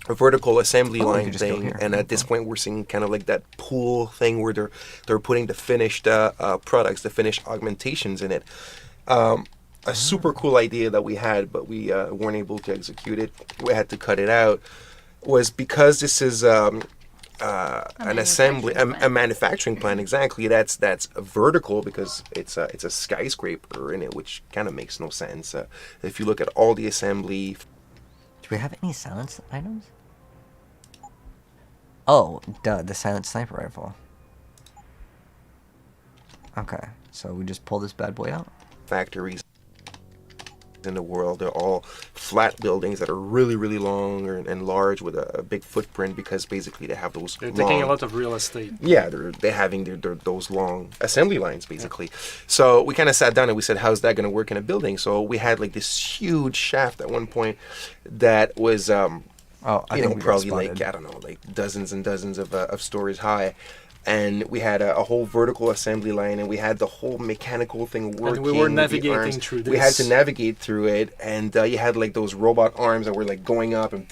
vertical assembly line thing, and at this point we're seeing kind of like that pool thing where they're putting the finished products, the finished augmentations in it. A super cool idea that we had, but we weren't able to execute it. We had to cut it out. Was because this is an assembly, a manufacturing plant. Exactly. That's vertical because it's a skyscraper in it, which kind of makes no sense. If you look at all the assembly. Do we have any silence items? Oh, duh, the silent sniper rifle. Okay, so we just pull this bad boy out. Factories in the world, they're all flat buildings that are really, really long and large with a big footprint because basically they have those. They're taking a lot of real estate. Yeah, they're having those long assembly lines basically. Yeah. So we kind of sat down and we said, how's that going to work in a building? So we had like this huge shaft at one point that was, probably like I don't know, like dozens and dozens of stories high. And we had a whole vertical assembly line, and we had the whole mechanical thing working. And we were navigating through this. We had to navigate through it, and you had like those robot arms that were like going up and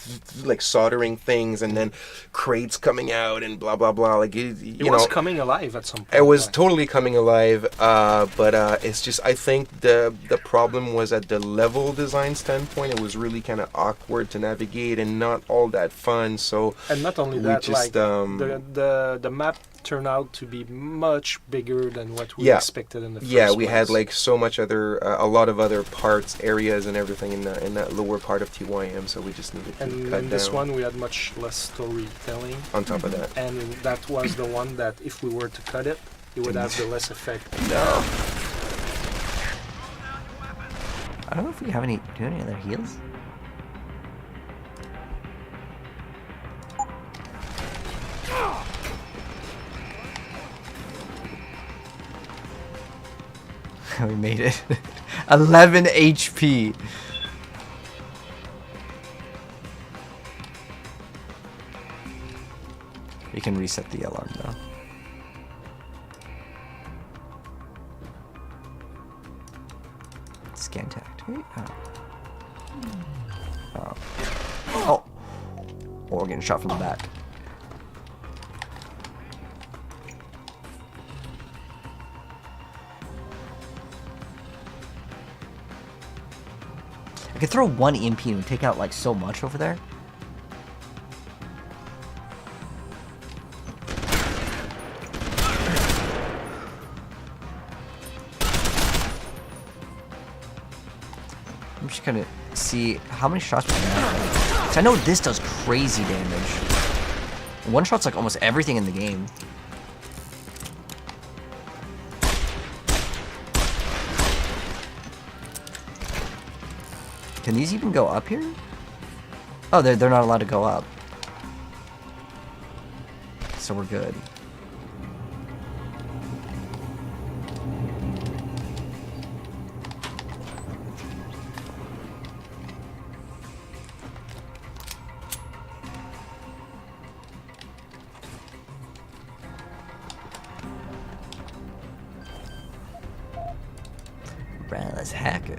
like soldering things, and then crates coming out, and blah blah blah. Like it was coming alive at some point. It was totally coming alive, but it's just I think the problem was at the level design standpoint. It was really kind of awkward to navigate and not all that fun. So and not only that, like the map turned out to be much bigger than what we expected in the first place. We had like so much other, a lot of other parts, areas, and everything in that lower part of TYM. So we just needed to cut down. And in this one, we had much less storytelling. On top of that, and that was the one that if we were to cut it, it would have the less effect. No. I don't know if we have any. Do you have any other heals? We made it. 11 HP. We can reset the alarm though. Scan tact. Oh, we're getting shot from the back. I could throw one EMP and take out like so much over there. I'm just gonna see how many shots we have. Cause I know this does crazy damage. One shot's like almost everything in the game. Can these even go up here? Oh, they're not allowed to go up. So we're good. Right, let's hack it.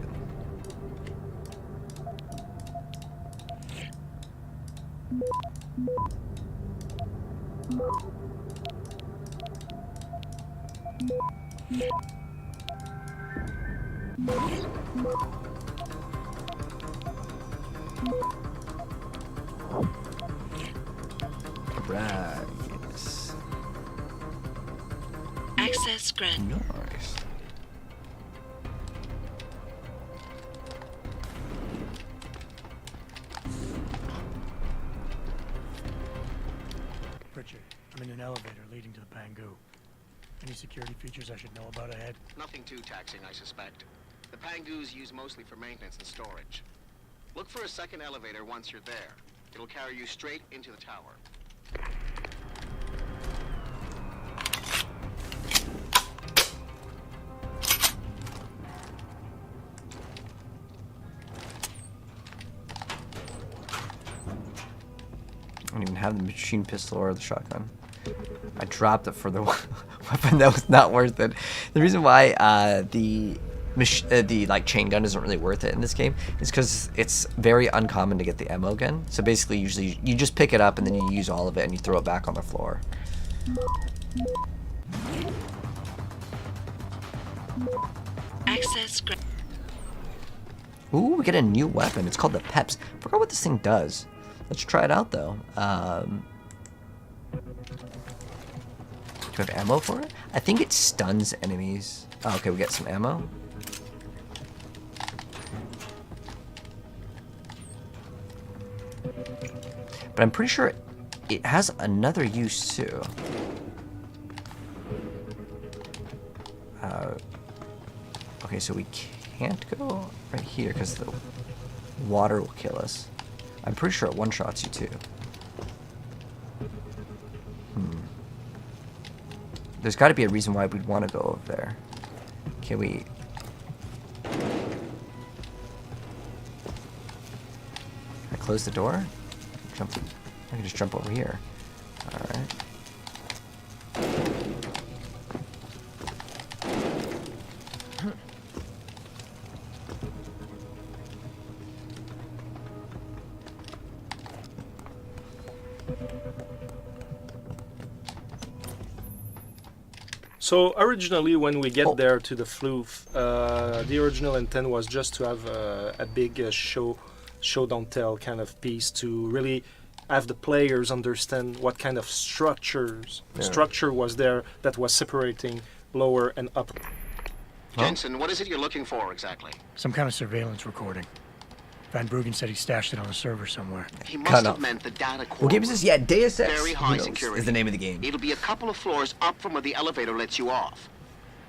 Right. Yes. Access granted. Nice. Richard, I'm in an elevator leading to the Pangu. Any security features I should know about ahead? Nothing too taxing, I suspect. The Pangus use mostly for maintenance and storage. Look for a second elevator once you're there. It'll carry you straight into the tower. I don't even have the machine pistol or the shotgun. I dropped it for the weapon that was not worth it. The reason why the like chain gun isn't really worth it in this game is because it's very uncommon to get the ammo gun. So basically, usually you just pick it up and then you use all of it and you throw it back on the floor. Access. Ooh, we get a new weapon. It's called the Peps. I forgot what this thing does. Let's try it out though. we have ammo for it? I think it stuns enemies. Oh, okay, we got some ammo. But I'm pretty sure it has another use too. Okay, so we can't go right here because the water will kill us. I'm pretty sure it one-shots you too. There's got to be a reason why we'd want to go over there. Can we... Can I close the door? Jump. I can just jump over here. Alright. So originally, when we get there to the floof, the original intent was just to have a big show don't tell kind of piece to really have the players understand what kind of structure was there that was separating lower and upper. Jensen, what is it you're looking for exactly? Some kind of surveillance recording. Van Bruggen said he stashed it on a server somewhere. He must have meant the data core. What game is this? Yeah, Deus Ex. Very high security is the name of the game. It'll be a couple of floors up from where the elevator lets you off.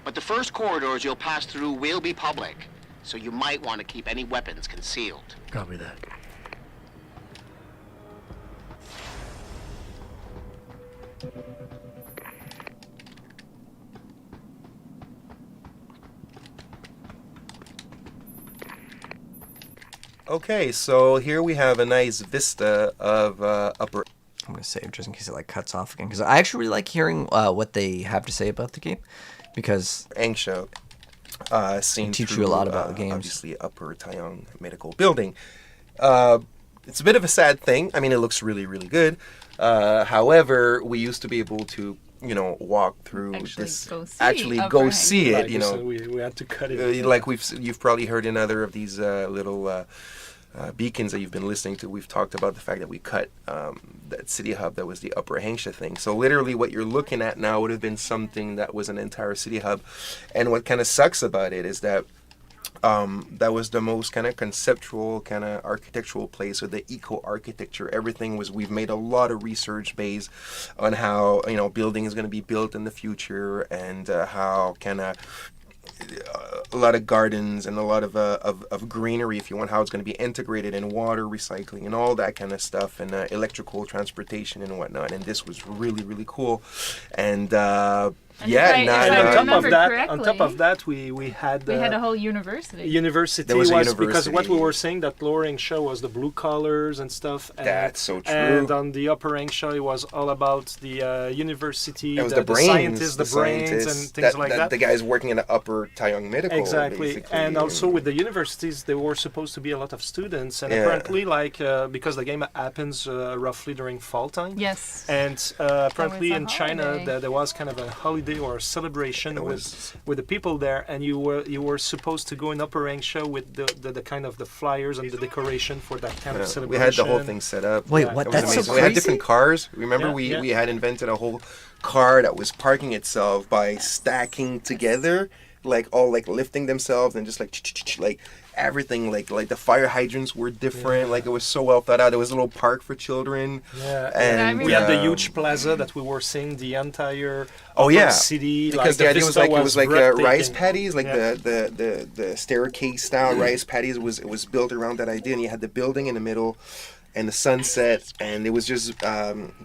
But the first corridors you'll pass through will be public, so you might want to keep any weapons concealed. Copy that. Okay, so here we have a nice vista of upper... I'm going to save just in case it like cuts off again, because I actually really like hearing what they have to say about the game, because... Hengsha seen teach through, you a lot about the games. Obviously, Upper Taiyang Medical Building. It's a bit of a sad thing. I mean, it looks really, really good. However, we used to be able to, you know, walk through actually go see it. Like You know, we had to cut it. like you've probably heard in other of these little beacons that you've been listening to. We've talked about the fact that we cut that city hub that was the Upper Hengsha thing. So literally, what you're looking at now would have been something that was an entire city hub. And what kind of sucks about it is that. That was the most kind of conceptual, kind of architectural place with the eco-architecture. Everything was, we've made a lot of research based on how, you know, building is going to be built in the future, and how kind of a lot of gardens and a lot of greenery, if you want, how it's going to be integrated in water recycling and all that kind of stuff, and electrical transportation and whatnot. And this was really, really cool. And on top of that, we had a whole university. University was because what we were saying, that lower Hengsha was the blue collars and stuff. And, that's so true. And on the upper Hengsha, it was all about the university, the brains, scientists, the brains, and things like that. The guys working in the Upper Taiyang Medical. Exactly, and also with the universities, there were supposed to be a lot of students, and apparently, like because the game happens roughly during fall time. Yes. And apparently in China, there was kind of a holiday or a celebration with the people there, and you were supposed to go in Upper Hengsha with the kind of the flyers and the decoration for that kind of celebration. We had the whole thing set up. Wait, what? That's so crazy. We had different cars. Remember, we had invented a whole car that was parking itself by stacking together, like all like lifting themselves and just like everything, like the fire hydrants were different. Like it was so well thought out. There was a little park for children. Yeah, and we had the huge plaza that we were seeing the entire city. Because like, the idea was like it was like rice paddies, like the staircase style rice paddies was built around that idea, and you had the building in the middle. And the sunset, and it was just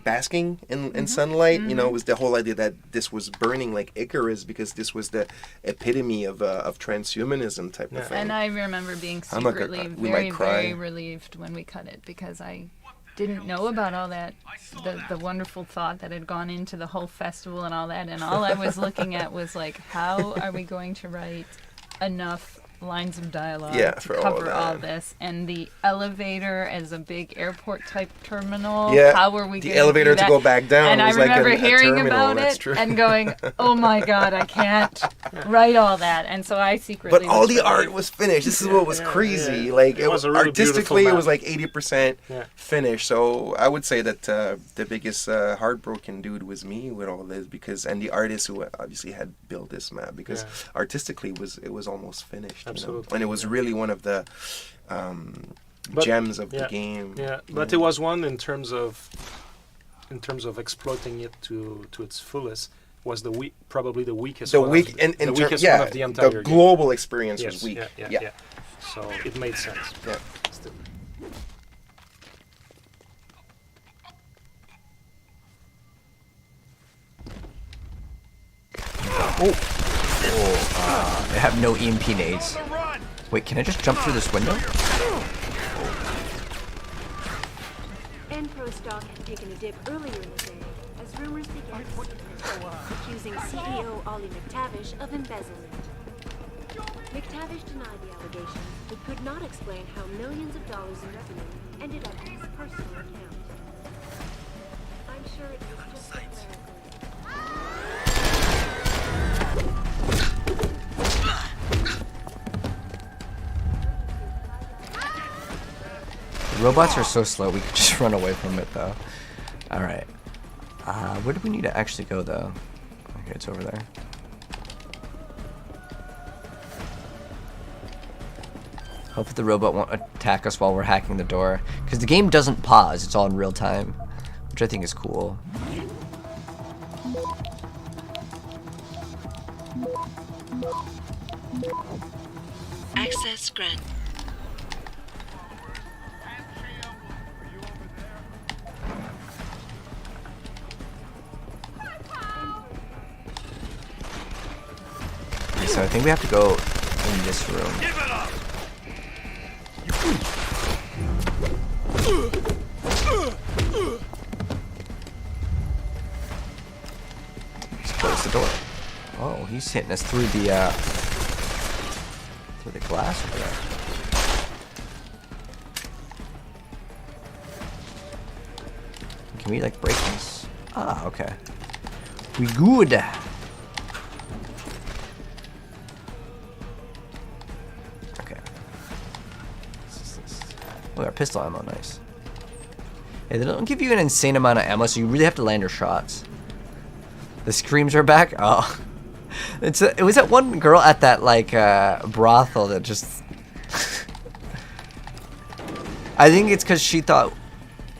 basking in sunlight. You know, it was the whole idea that this was burning like Icarus, because this was the epitome of transhumanism type of thing. And I remember being secretly very relieved when we cut it, because I didn't know about all that, the wonderful thought that had gone into the whole festival and all that, and all I was looking at was like, how are we going to write enough lines of dialogue Yeah, to for all cover of all that. this, and the elevator as a big airport type terminal. Yeah, how were we the gonna elevator do to that? go back down And I was like remember a hearing terminal, about that's it true. and going, "Oh my god, I can't write all that." And so I secretly. But all was the really- art was finished. This is what was crazy. yeah. Like It was a really artistically, beautiful it was map. like 80% Yeah. finished. So I would say that the biggest heartbroken dude was me with all this, because and the artist who obviously had built this map, because artistically it was almost finished. Absolutely, and it was really one of the But- gems of the game. Yeah, but it was one in terms of exploiting it to its fullest. Was probably the weakest The one. weak of in the ter- weakest yeah, one of the entire game. global experience Yes, was weak. Yeah. So it made sense. Yeah. Still. I have no EMP nades. Wait, can I just jump through this window? Enpro stock had taken a dip earlier in the day as rumors began to circulate, accusing CEO Ollie McTavish of embezzlement. McTavish denied the allegations, but could not explain how millions of dollars in revenue ended up in his personal account. I'm sure it was just a clerical. The robots are so slow, we could just run away from it though. Alright. Where do we need to actually go though? Okay, it's over there. Hopefully the robot won't attack us while we're hacking the door. Because the game doesn't pause, it's all in real time. Which I think is cool. Access granted. So I think we have to go in this room. Let's close the door. Oh, he's hitting us through the glass over there. Can we like break this? Ah, okay. We good. Oh, our pistol ammo, nice. Hey, they don't give you an insane amount of ammo, so you really have to land your shots. The screams are back. Oh, it was that one girl at that like brothel that just. I think it's because she thought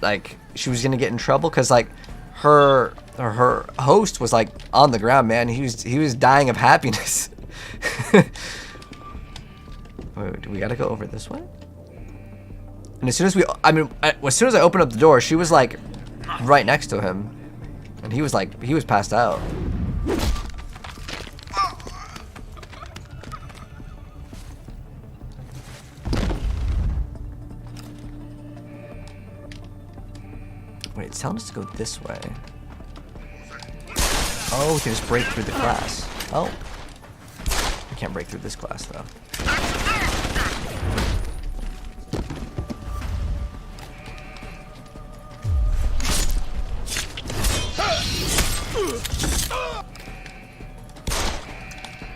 like she was gonna get in trouble because like her host was like on the ground, man. He was dying of happiness. Wait, do we gotta go over this way? And as soon as as soon as I opened up the door, she was like right next to him, and he was passed out. Wait, it's telling us to go this way. Oh, we can just break through the glass. Oh, we can't break through this glass though.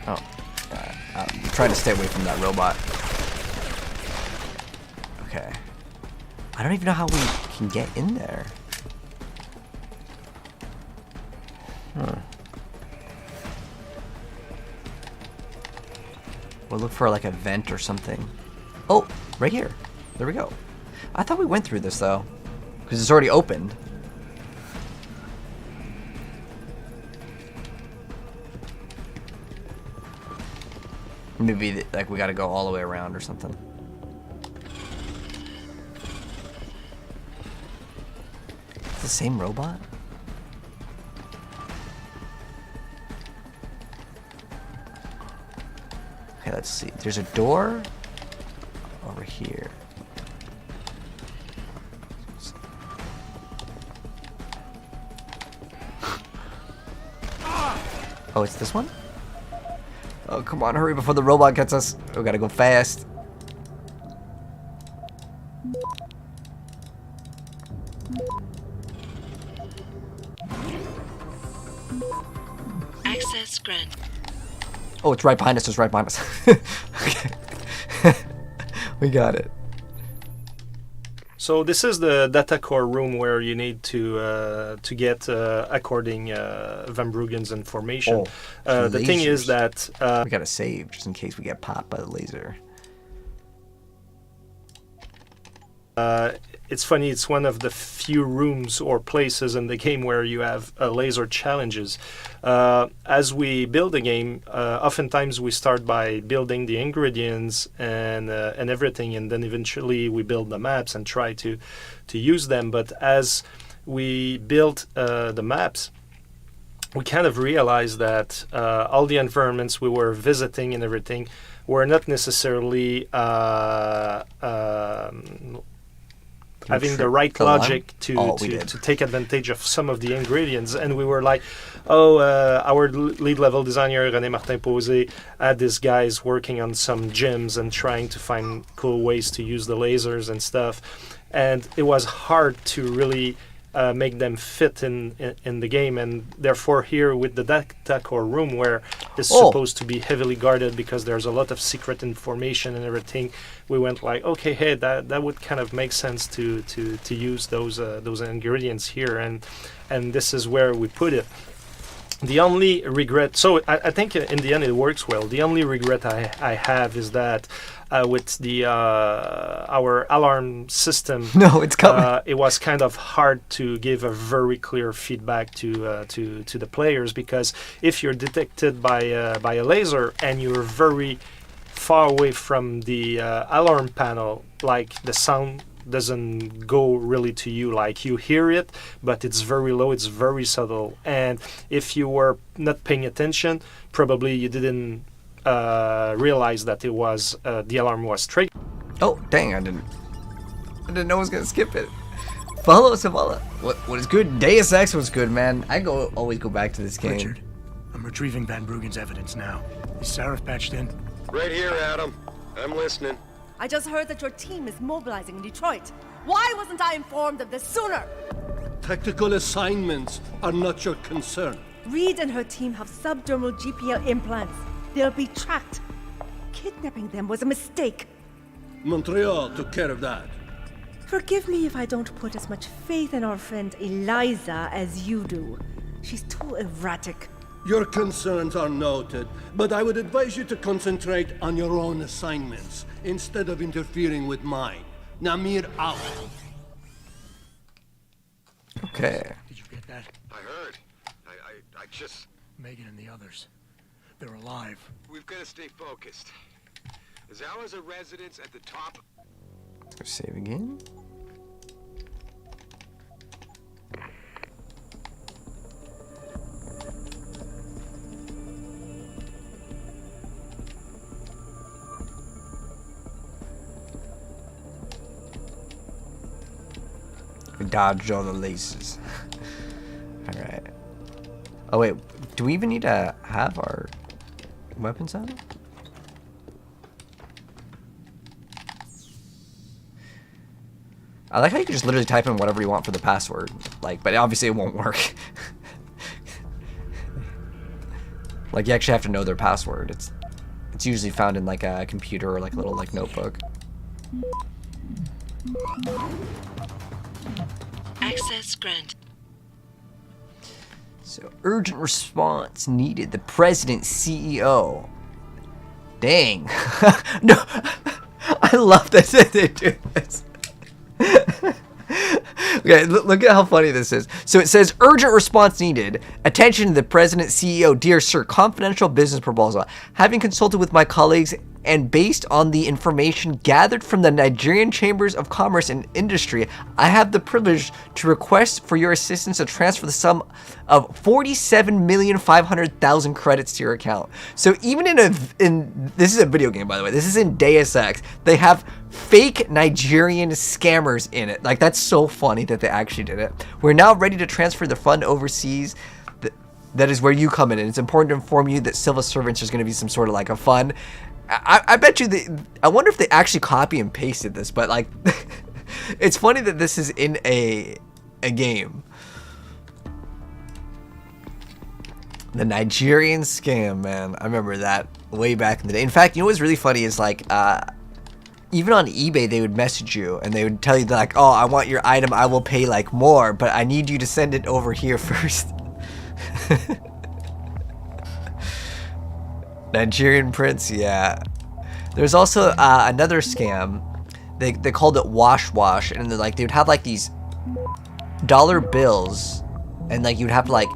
Oh, I'm trying to stay away from that robot. Okay. I don't even know how we can get in there. We'll look for like a vent or something. Oh, right here. There we go. I thought we went through this though, because it's already opened. Maybe like we gotta go all the way around or something. It's the same robot? Okay, let's see. There's a door over here. Oh, it's this one? Oh, come on, hurry before the robot gets us. We gotta go fast. Access granted. Oh, it's right behind us. It's right behind us. Okay. We got it. So this is the data core room where you need to get according Van Bruggen's information. The thing is that we gotta save just in case we get popped by the laser. It's funny. It's one of the few rooms or places in the game where you have laser challenges. As we build the game, oftentimes we start by building the ingredients and everything, and then eventually we build the maps and try to use them. But as we built the maps, we kind of realized that all the environments we were visiting and everything were not necessarily having the right logic to take advantage of some of the ingredients. And we were like, our lead level designer, René Martin Posé, had these guys working on some gyms and trying to find cool ways to use the lasers and stuff. And it was hard to really make them fit in the game, and therefore here with the data core room, where it's supposed to be heavily guarded because there's a lot of secret information and everything, we went like, okay, hey, that would kind of make sense to use those ingredients here, and this is where we put it. The only regret, so I think in the end it works well. The only regret I have is that with the our alarm system, no, it's coming. It was kind of hard to give a very clear feedback to the players, because if you're detected by a laser and you're very far away from the alarm panel, like the sound doesn't go really to you, like you hear it, but it's very low, it's very subtle, and if you were not paying attention, probably you didn't realize that it was the alarm was triggered. Oh dang, I didn't know I was gonna skip it. Follow Savala. What is good? Deus Ex was good, man. I always go back to this game. Richard, I'm retrieving Van Bruggen's evidence now. Is Sarif patched in? Right here, Adam. I'm listening. I just heard that your team is mobilizing in Detroit. Why wasn't I informed of this sooner? Tactical assignments are not your concern. Reed and her team have subdermal GPL implants. They'll be tracked. Kidnapping them was a mistake. Montreal took care of that. Forgive me if I don't put as much faith in our friend Eliza as you do. She's too erratic. Your concerns are noted, but I would advise you to concentrate on your own assignments instead of interfering with mine. Namir out. Okay. Did you get that? I heard. I just... Megan and the others. They're alive. We've got to stay focused. There's ours a residence at the top. Let's save again. We dodged all the laces. Alright. Oh wait, do we even need to have our weapons on? I like how you can just literally type in whatever you want for the password, like, but obviously it won't work. Like, you actually have to know their password. It's usually found in like a computer or like a little like notebook. Access granted. So, urgent response needed. The president, CEO. Dang. No. I love that they do this. Okay, look at how funny this is. So it says, urgent response needed. Attention to the president, CEO. Dear sir, confidential business proposal. Having consulted with my colleagues and based on the information gathered from the Nigerian Chambers of Commerce and Industry, I have the privilege to request for your assistance to transfer the sum of 47,500,000 credits to your account. So even in this is a video game, by the way. This is in Deus Ex. They have fake Nigerian scammers in it. Like, that's so funny that they actually did it. We're now ready to transfer the fund overseas. that is where you come in, and it's important to inform you that civil servants is going to be some sort of like a fun. I bet you I wonder if they actually copy and pasted this, but like, it's funny that this is in a game. The Nigerian scam, man. I remember that way back in the day. In fact, you know what's really funny is like, even on eBay, they would message you and they would tell you like, oh, I want your item. I will pay like more, but I need you to send it over here first. Nigerian prince, yeah. There's also another scam. They called it wash, and they're like, they would have like these dollar bills, and like you'd have to like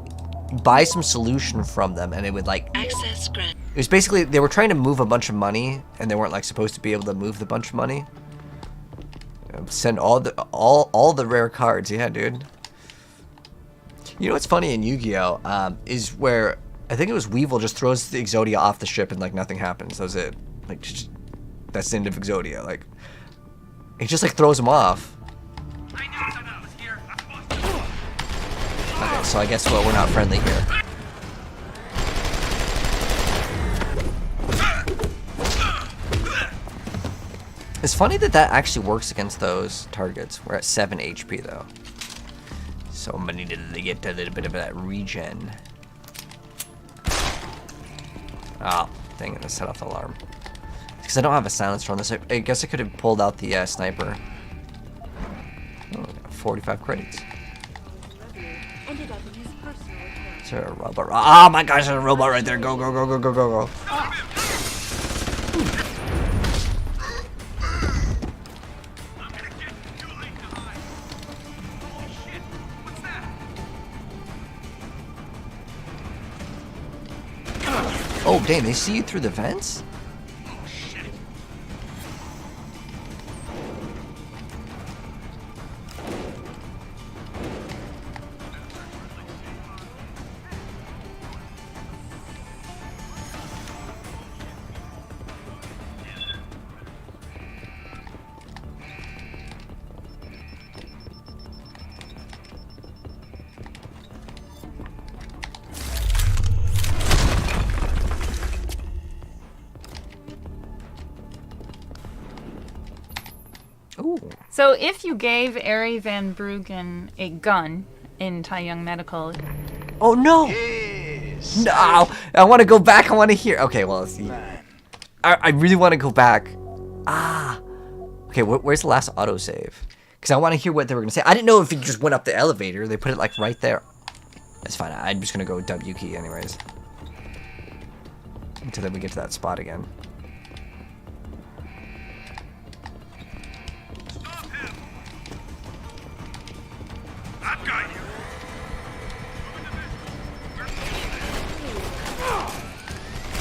buy some solution from them, and it would like access grant. It was basically they were trying to move a bunch of money, and they weren't like supposed to be able to move the bunch of money. Send all the rare cards, yeah, dude. You know what's funny in Yu-Gi-Oh is where I think it was Weevil just throws the Exodia off the ship and like nothing happens. That was it. Like just, that's the end of Exodia. Like he just like throws them off. Okay, so I guess we're not friendly here. It's funny that actually works against those targets. We're at 7 HP though. So I'm gonna need to get a little bit of that regen. Oh, dang it, I set off the alarm. Because I don't have a silencer on this. I guess I could have pulled out the sniper. Oh, 45 credits. Is there a robot? Oh my gosh, there's a robot right there. Go, go, go, go, go, go, go. Oh, damn, they see you through the vents? So if you gave Ari Van Bruggen a gun in Tai Young Medical... Oh no! Yes. No! I want to go back, I want to hear... Okay, well, let's see. I really want to go back. Ah! Okay, where's the last autosave? Because I want to hear what they were going to say. I didn't know if it just went up the elevator. They put it like right there. That's fine, I'm just going to go with W key anyways. Until then we get to that spot again.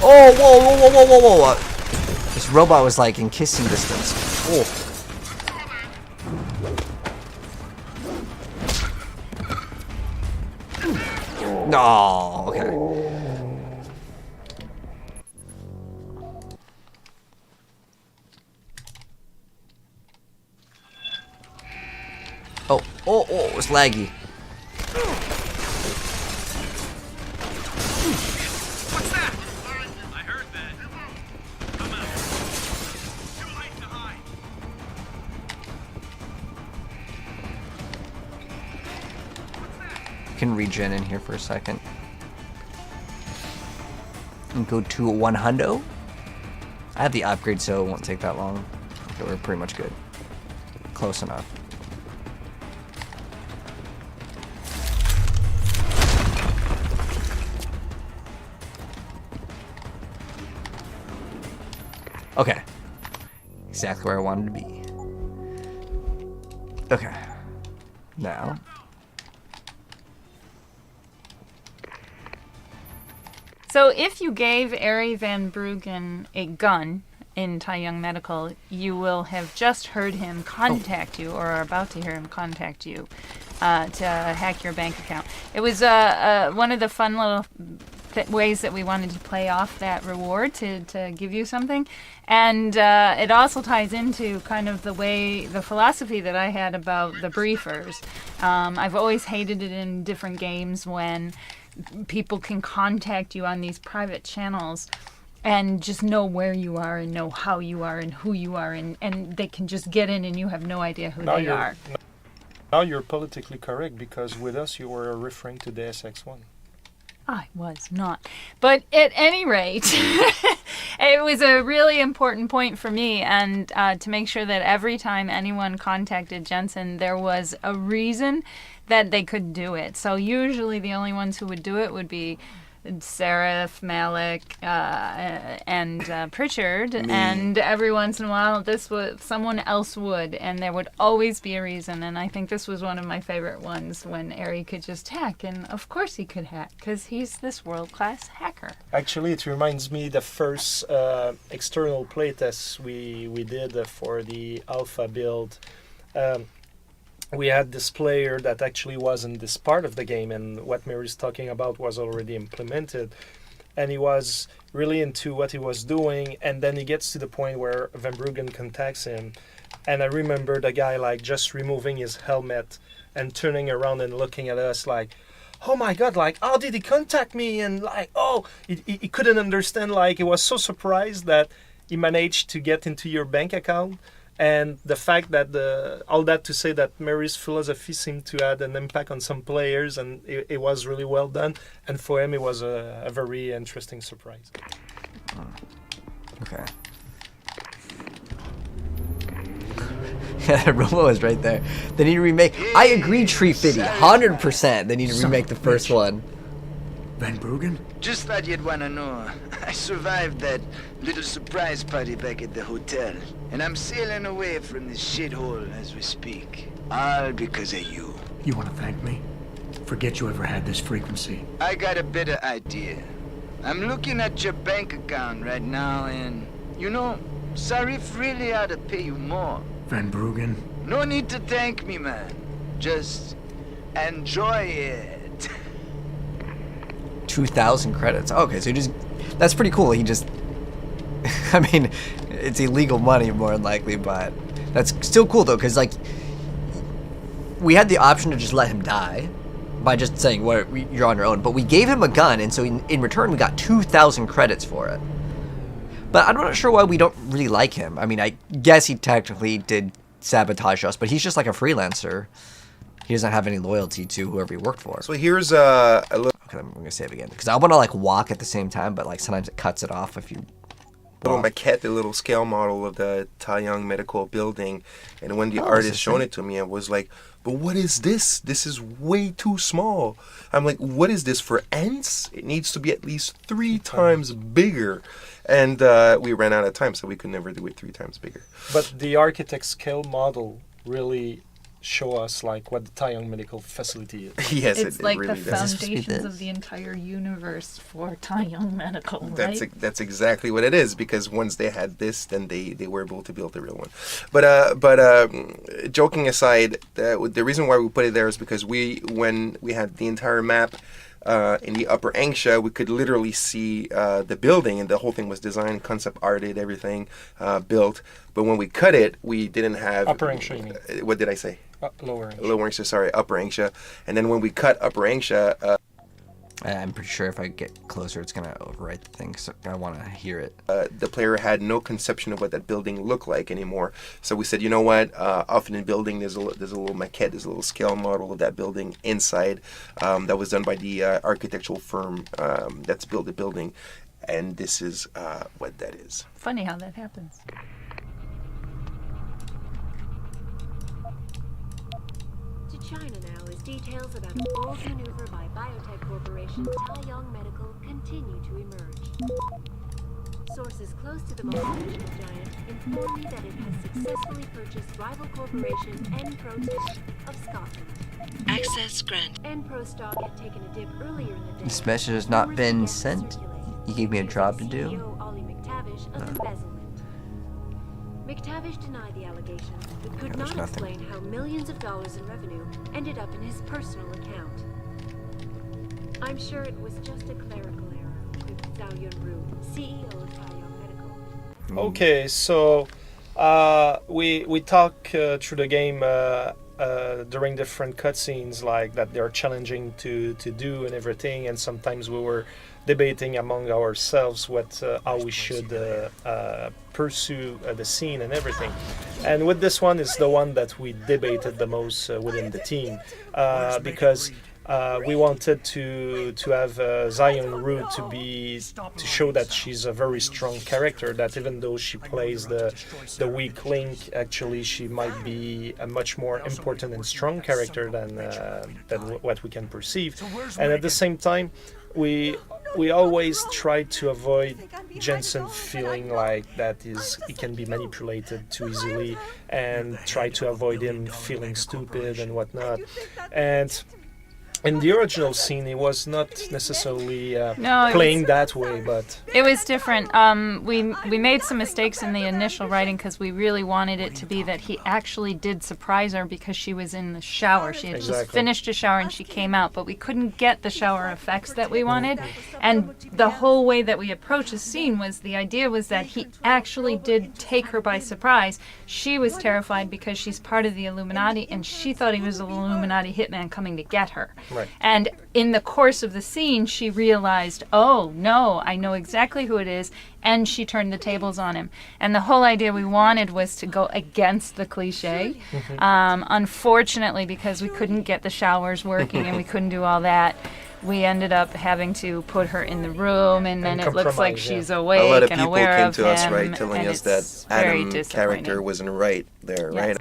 Oh, whoa, whoa, whoa, whoa, whoa, whoa. This robot was like in kissing distance. Oh. No, okay. Oh, it was laggy. Can regen in here for a second and go to 100. I have the upgrade, so it won't take that long. Okay, we're pretty much good. Close enough. Okay, exactly where I wanted to be. Okay, now. So if you gave Ari Van Bruggen a gun in Tai Young Medical, you will have just heard him contact you, or are about to hear him contact you, to hack your bank account. It was one of the fun little ways that we wanted to play off that reward to give you something. And it also ties into kind of the philosophy that I had about the briefers. I've always hated it in different games when people can contact you on these private channels and just know where you are and know how you are and who you are, and they can just get in and you have no idea who they are. Now you're politically correct, because with us you were referring to the SX1. I was not. But at any rate, it was a really important point for me, and to make sure that every time anyone contacted Jensen, there was a reason that they could do it. So usually the only ones who would do it would be Seraph, Malik, and Pritchard, and every once in a while someone else would, and there would always be a reason. And I think this was one of my favorite ones, when Ari could just hack, and of course he could hack because he's this world-class hacker. Actually, it reminds me the first external playtest we did for the alpha build. We had this player that actually wasn't this part of the game, and what Mary's talking about was already implemented, and he was really into what he was doing, and then he gets to the point where Van Bruggen contacts him, and I remember the guy like just removing his helmet and turning around and looking at us like, oh my god, like, how did he contact me? And like, he couldn't understand, like, he was so surprised that he managed to get into your bank account. And the fact that all that to say that Mary's philosophy seemed to add an impact on some players, and it was really well done. And for him, it was a very interesting surprise. Okay. Yeah, Romo is right there. They need to remake. I agree, Tree Fitty, 100%. They need to remake the first one. Van Bruggen? Just thought you'd want to know. I survived that little surprise party back at the hotel, and I'm sailing away from this shithole as we speak. All because of you. You want to thank me? Forget you ever had this frequency. I got a better idea. I'm looking at your bank account right now, and, you know, Sarif really ought to pay you more. Van Bruggen? No need to thank me, man. Just enjoy it. 2,000 credits. Okay, so that's pretty cool. He just, I mean, it's illegal money more than likely, but that's still cool though, because like, we had the option to just let him die by just saying, well, you're on your own, but we gave him a gun, and so in return we got 2,000 credits for it. But I'm not sure why we don't really like him. I mean, I guess he technically did sabotage us, but he's just like a freelancer. He doesn't have any loyalty to whoever he worked for. So here's a little... Okay, I'm gonna save again, because I want to like walk at the same time, but like sometimes it cuts it off if you little maquette, the little scale model of the Taiyang Medical Building, and when the artist showed it to me, I was like, but what is this? This is way too small. I'm like, what is this for ants? It needs to be at least 3 times bigger. And we ran out of time, so we could never do it 3 times bigger. But the architect scale model really show us like what the Taiyang Medical Facility is. Yes, it's it like really the does. foundations of the entire universe for Taiyang Medical, right? That's exactly what it is, because once they had this, then they were able to build the real one. But joking aside, the reason why we put it there is because when we had the entire map in the upper Hengsha, we could literally see the building, and the whole thing was designed, concept arted, everything built. But when we cut it, we didn't have... Upper Hengsha, you mean? What did I say? Lower Hengsha. Lower Hengsha, sorry, upper Hengsha. And then when we cut upper Hengsha... I'm pretty sure if I get closer, it's going to overwrite the thing, so I want to hear it. The player had no conception of what that building looked like anymore. So we said, you know what? Often in building, there's a little maquette, there's a little scale model of that building inside that was done by the architectural firm that's built the building. And this is what that is. Funny how that happens. To China now as details about a bold maneuver by biotech corporation Taiyang Medical continue to emerge. Sources close to the multinational giant inform me that it has successfully purchased rival corporation Enprotech of Scotland. Access granted. Enpro stock had taken a dip earlier in the day. This message has not been sent. You gave me a job to do. CEO Ollie McTavish of embezzlement. McTavish denied the allegations, but could not explain how millions of dollars in revenue ended up in his personal account. I'm sure it was just a clerical error, with Zhao Yun Ru, CEO of Taiyang Medical. Okay, so we talk through the game during different cutscenes, like that they're challenging to do and everything, and sometimes we were debating among ourselves how we should pursue the scene and everything. And with this one is the one that we debated the most within the team, because we wanted to have Zhao Yun Ru to show that she's a very strong character, that even though she plays the weak link, actually she might be a much more important and strong character than what we can perceive. And at the same time, we always try to avoid Jensen feeling like he can be manipulated too easily, and try to avoid him feeling stupid and whatnot. And in the original scene, he was not necessarily playing that way, but it was different. We made some mistakes in the initial writing because we really wanted it to be that he actually did surprise her because she was in the shower. She had just finished a shower and she came out, but we couldn't get the shower effects that we wanted. And the whole way that we approached the scene was, the idea was that he actually did take her by surprise. She was terrified because she's part of the Illuminati, and she thought he was an Illuminati hitman coming to get her. Right. And in the course of the scene, she realized, oh, no, I know exactly who it is, and she turned the tables on him. And the whole idea we wanted was to go against the cliche. Unfortunately, because we couldn't get the showers working and we couldn't do all that, we ended up having to put her in the room, and then it looks like she's awake a lot of and people aware came of to us, him, right, telling and us that it's very Adam character wasn't right there, right?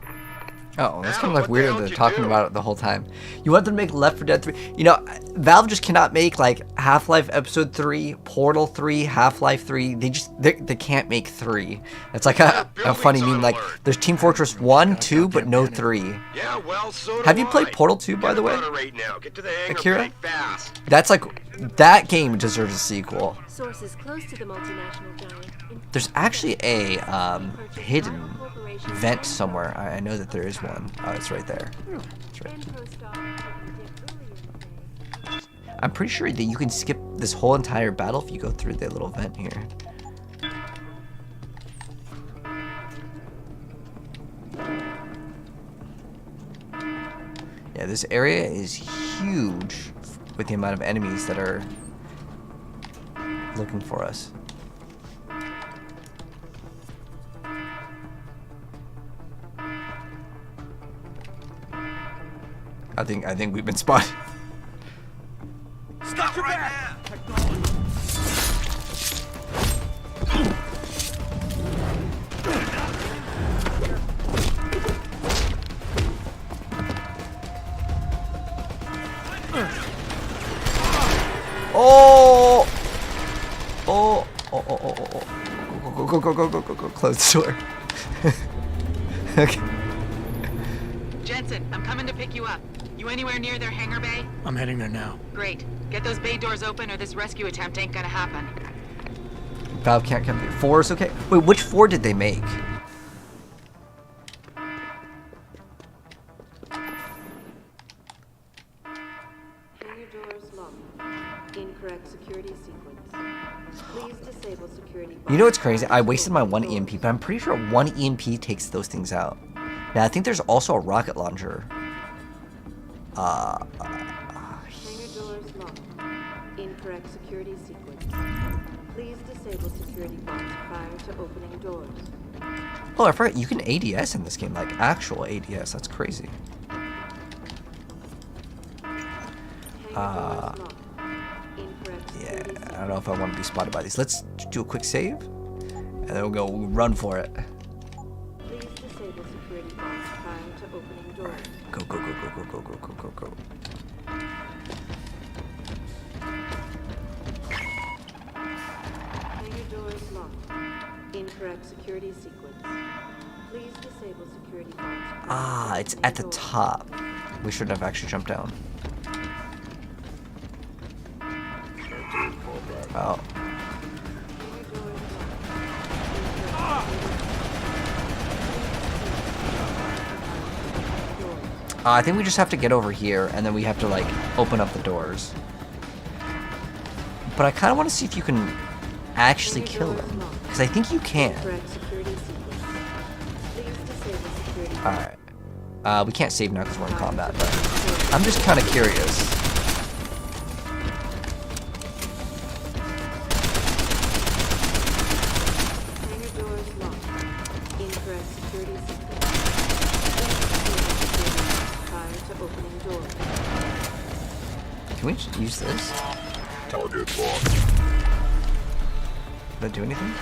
Oh, that's kind of like weird that they're talking about it the whole time. You want them to make Left 4 Dead 3? You know, Valve just cannot make like Half-Life Episode 3, Portal 3, Half-Life 3. They can't make 3. It's like a funny meme. Like there's Team Fortress 1, 2, but no 3. Yeah, well, so Have you played Portal 2, by the way? Right now. Get to the hangar Akira? fast. That's like, that game deserves a sequel. Sources close to the multinational giant. There's actually a hidden vent somewhere. I know that there is one. Oh, it's right there. It's right. I'm pretty sure that you can skip this whole entire battle if you go through the little vent here. Yeah, this area is huge with the amount of enemies that are looking for us. I think we've been spotted. Stop right now! Oh! Oh! Oh! Oh! Oh! Oh! Go! Go! Go! Go! Go! Go! Go! Close the door. Okay. Jensen, I'm coming to pick you up. You anywhere near their hangar bay? I'm heading there now. Great. Get those bay doors open or this rescue attempt ain't gonna happen. Valve can't come through. 4 is okay. Wait, which 4 did they make? Hangar doors locked. Incorrect security sequence. Please disable security. You know what's crazy? I wasted my 1 EMP, but I'm pretty sure 1 EMP takes those things out. Yeah, I think there's also a rocket launcher. Hangar doors locked. Incorrect security sequence. Please disable security bots prior to opening doors. Oh, I forgot you can ADS in this game, like actual ADS. That's crazy. Yeah, I don't know if I want to be spotted by these. Let's do a quick save, and then we'll run for it. Please disable security bots prior to opening doors. Go, go, go, go, go, go, go, go, go, go. Hangar doors locked. Incorrect security sequence. Please disable security bots. Ah, it's at the top. We shouldn't have actually jumped down. Oh. I think we just have to get over here, and then we have to, like, open up the doors. But I kind of want to see if you can actually kill them. Because I think you can. Alright. We can't save now because we're in combat, but I'm just kind of curious. Can we just use this? Target locked. Did that do anything?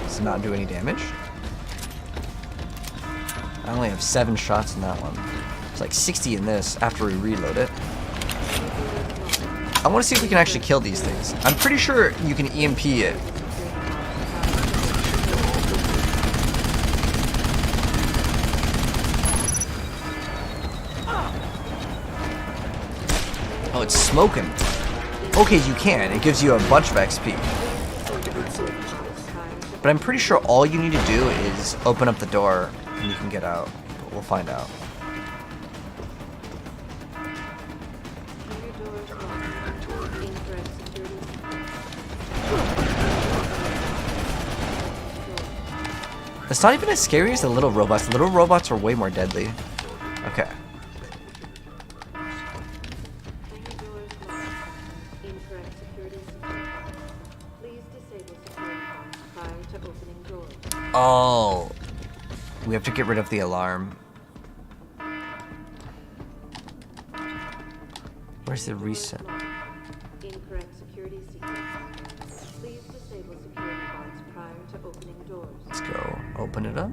Does it not do any damage? I only have 7 shots in that one. It's like 60 in this after we reload it. I want to see if we can actually kill these things. I'm pretty sure you can EMP it. Oh, it's smoking. Okay, you can. It gives you a bunch of XP. But I'm pretty sure all you need to do is open up the door and you can get out. But we'll find out. It's not even as scary as the little robots. The little robots are way more deadly. Okay. Oh, we have to get rid of the alarm. Where's the reset? Incorrect security sequence. Please disable security bots prior to opening doors. Let's go open it up.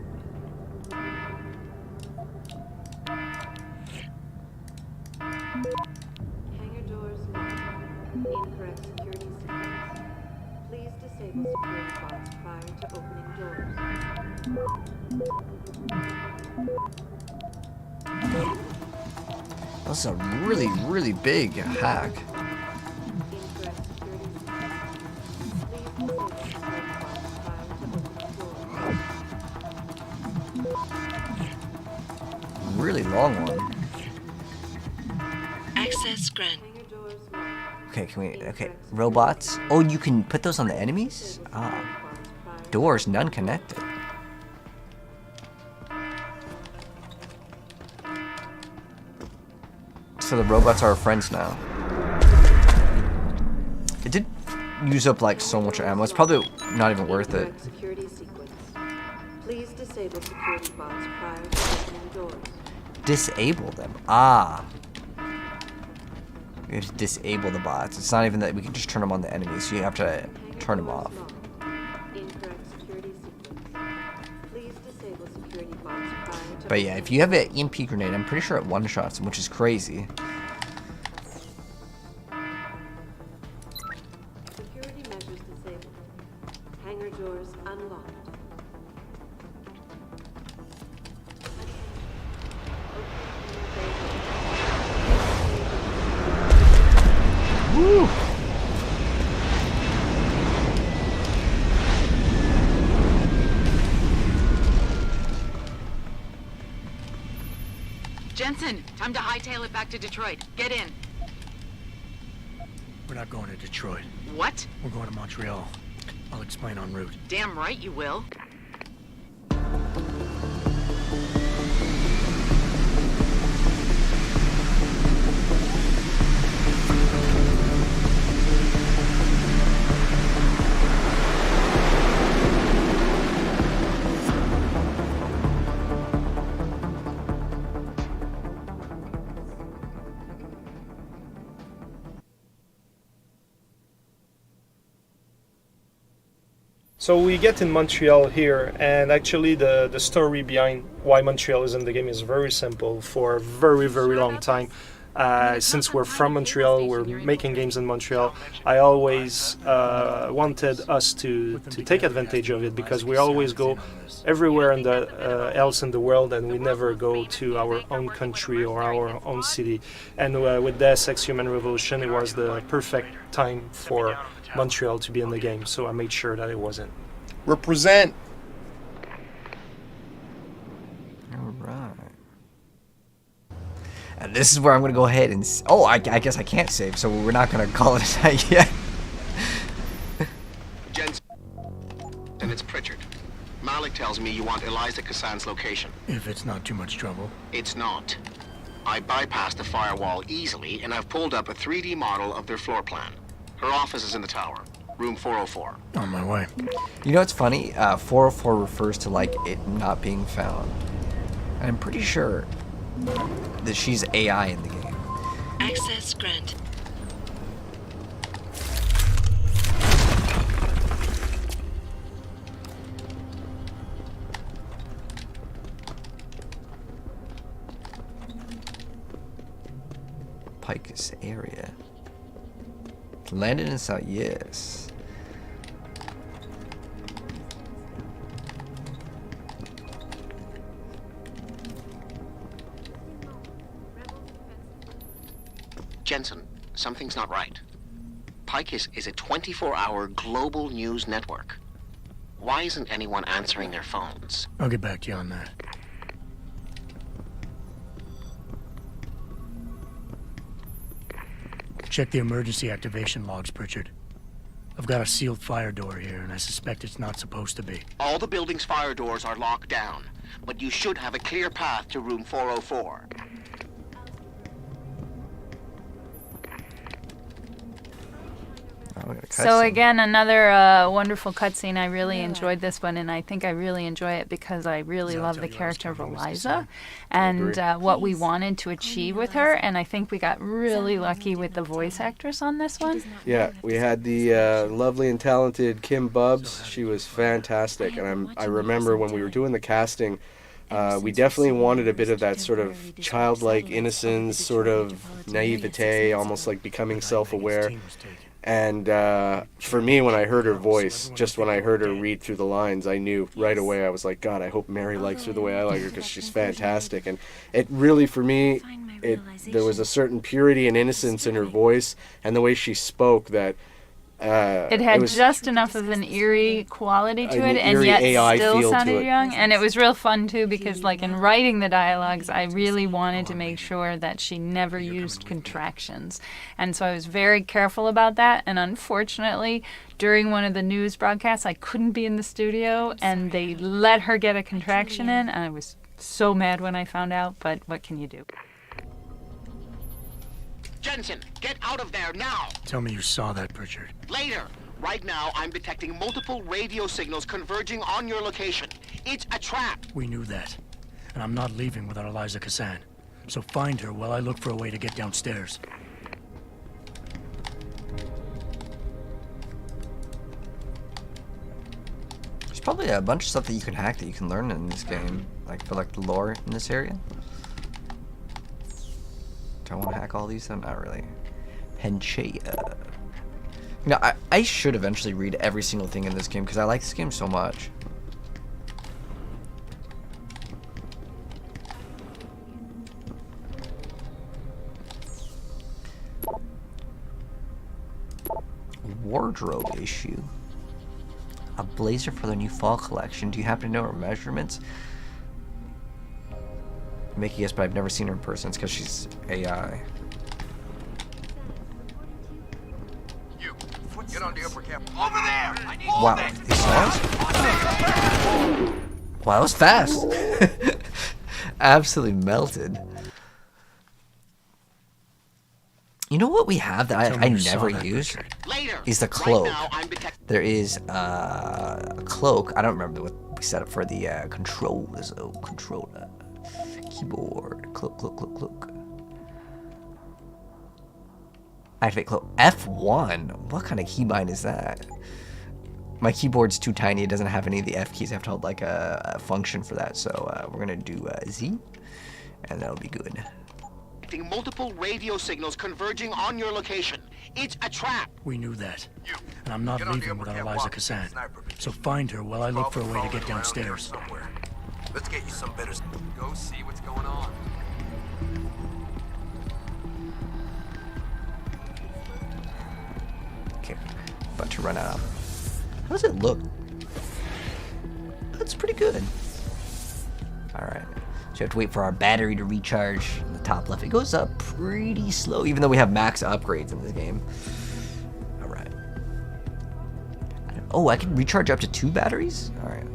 Hangar doors locked. Incorrect security sequence. Please disable security bots prior to opening doors. That's a really, really big hack. Really long one. Access granted. Okay, can we? Okay, robots. Oh, you can put those on the enemies? Ah. Doors, none connected. So the robots are our friends now. It did use up like so much ammo. It's probably not even worth it. Security sequence. Please disable security bots prior to opening doors. Disable them. Ah. We have to disable the bots. It's not even that we can just turn them on the enemies. So you have to turn them off. Incorrect security sequence. Please disable security bots prior to. But yeah, if you have an EMP grenade, I'm pretty sure it one-shots them, which is crazy. Security measures disabled. Hangar doors unlocked. Woo! Jensen, time to hightail it back to Detroit. Get in. We're not going to Detroit. What? We're going to Montreal. I'll explain en route. Damn right you will. So we get in Montreal here, and actually the story behind why Montreal is in the game is very simple. For a very, very long time, since we're from Montreal, we're making games in Montreal, I always wanted us to take advantage of it, because we always go everywhere else in the world, and we never go to our own country or our own city. And with Deus Ex Human Revolution, it was the perfect time for Montreal to be in the game, so I made sure that it wasn't. Represent. Alright. And this is where I'm going to go ahead and... Oh, I guess I can't save, so we're not going to call it a night yet. to me you want Eliza Cassan's location. If it's not too much trouble. It's not. I bypassed the firewall easily, and I've pulled up a 3D model of their floor plan. Her office is in the tower, room 404. On my way. You know what's funny? 404 refers to like it not being found. And I'm pretty sure that she's AI in the game. Access granted. Picus area. Landed in South, yes. Jensen, something's not right. Picus is a 24-hour global news network. Why isn't anyone answering their phones? I'll get back to you on that. Check the emergency activation logs, Pritchard. I've got a sealed fire door here, and I suspect it's not supposed to be. All the building's fire doors are locked down, but you should have a clear path to room 404. So again, another wonderful cutscene. I really enjoyed this one, and I think I really enjoy it because I really love the character of Eliza and what we wanted to achieve with her. And I think we got really lucky with the voice actress on this one. Yeah, we had the lovely and talented Kim Bubbs. She was fantastic, and I remember when we were doing the casting, we definitely wanted a bit of that sort of childlike innocence, sort of naivete, almost like becoming self-aware. And for me, when I heard her voice, just when I heard her read through the lines, I knew right away. I was like, God, I hope Mary likes her the way I like her, because she's fantastic. And it really, for me, there was a certain purity and innocence in her voice and the way she spoke that it had just enough of an eerie quality to it, and yet AI still sounded young. And it was real fun too, because like in writing the dialogues, I really wanted to make sure that she never used contractions, and so I was very careful about that. And unfortunately, during one of the news broadcasts, I couldn't be in the studio, and they let her get a contraction in, and I was so mad when I found out. But what can you do? Jensen, get out of there now! Tell me you saw that, Pritchard. Later! Right now, I'm detecting multiple radio signals converging on your location. It's a trap! We knew that. And I'm not leaving without Eliza Cassan. So find her while I look for a way to get downstairs. There's probably a bunch of stuff that you can hack that you can learn in this game, like for like the lore in this area. Do I want to hack all these? Not really. Hengsha. You know, I should eventually read every single thing in this game because I like this game so much. Wardrobe issue. A blazer for the new fall collection. Do you happen to know her measurements? Make a guess, but I've never seen her in person. It's because she's AI. You, get on the upper cap. Over there! I need Wow, these sounds? Wow, that was fast. Absolutely melted. You know what we have that I never use? Is the cloak. There is a cloak. I don't remember what we set up for the controls. Oh, controller. Keyboard. Cloak. Activate cloak. F1? What kind of keybind is that? My keyboard's too tiny. It doesn't have any of the F keys. I have to hold like a function for that. So we're going to do Z. And that'll be good. Multiple radio signals converging on your location. It's a trap. We knew that. And I'm not leaving without Eliza Cassan. So find her while I look for a way to get downstairs. Let's get you some better. Go see what's going on. Okay, about to run out. How does it look? That's pretty good. All right. So you have to wait for our battery to recharge in the top left. It goes up pretty slow, even though we have max upgrades in this game. All right. Oh, I can recharge up to 2 batteries? All right.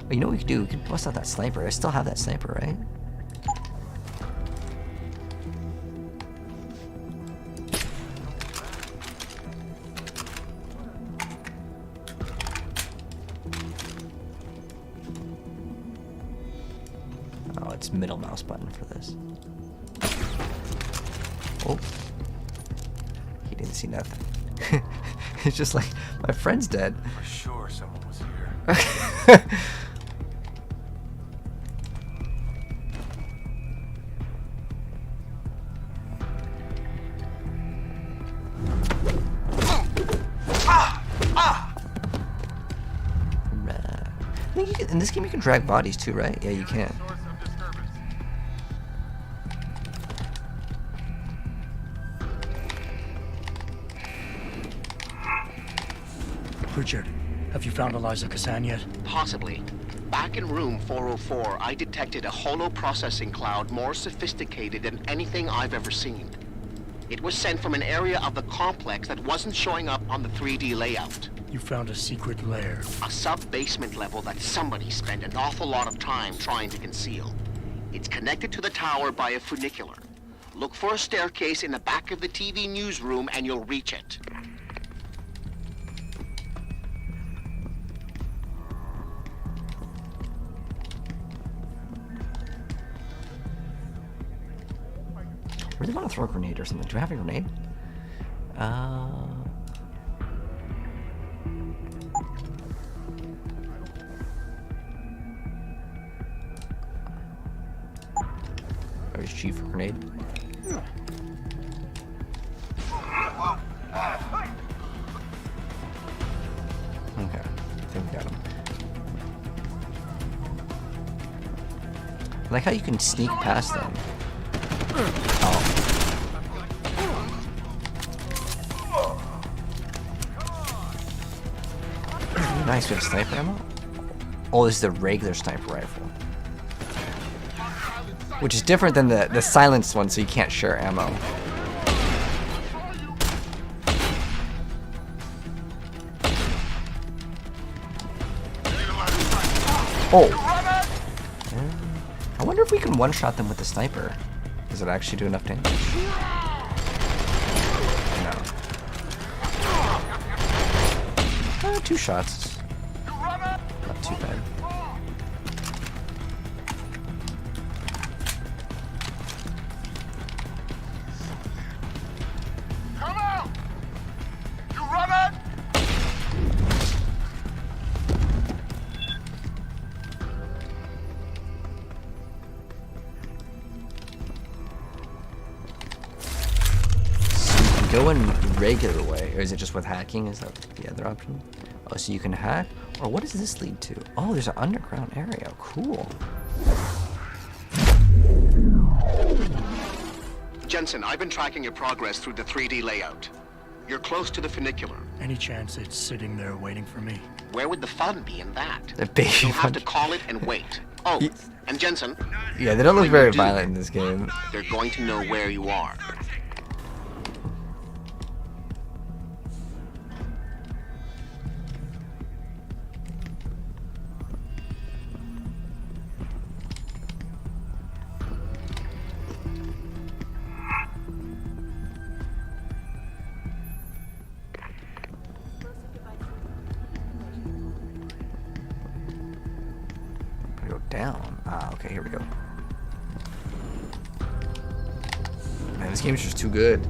But you know what we could do? We could bust out that sniper. I still have that sniper, right? Oh, it's middle mouse button for this. Oh. He didn't see nothing. It's just like, my friend's dead. For sure someone was here. I think you can, in this game you can drag bodies too, right? Yeah, you can. Richard, have you found Eliza Cassan yet? Possibly. Back in room 404, I detected a holo processing cloud more sophisticated than anything I've ever seen. It was sent from an area of the complex that wasn't showing up on the 3D layout. You found a secret lair. A sub-basement level that somebody spent an awful lot of time trying to conceal. It's connected to the tower by a funicular. Look for a staircase in the back of the TV newsroom and you'll reach it. I really want to throw a grenade or something. Do I have a grenade? I was G for grenade. Okay, I think we got him. I like how you can sneak past them. Oh. Nice, we have sniper ammo? Oh, this is the regular sniper rifle. Which is different than the silenced one, so you can't share ammo. Oh! I wonder if we can one-shot them with the sniper. Does it actually do enough damage? No. 2 shots. Not too bad. Come out! You run it! Go in regular way, or is it just with hacking? Is that the other option? Oh, so you can hack? Or what does this lead to? Oh, there's an underground area. Cool. Jensen, I've been tracking your progress through the 3D layout. You're close to the funicular. Any chance it's sitting there waiting for me? Where would the fun be in that? The baby You'll have to call it and wait. Oh, and Jensen. Yeah, they don't look very violent in this game. They're going to know where you are. Down. Ah, okay, here we go. Man, this game's just too good.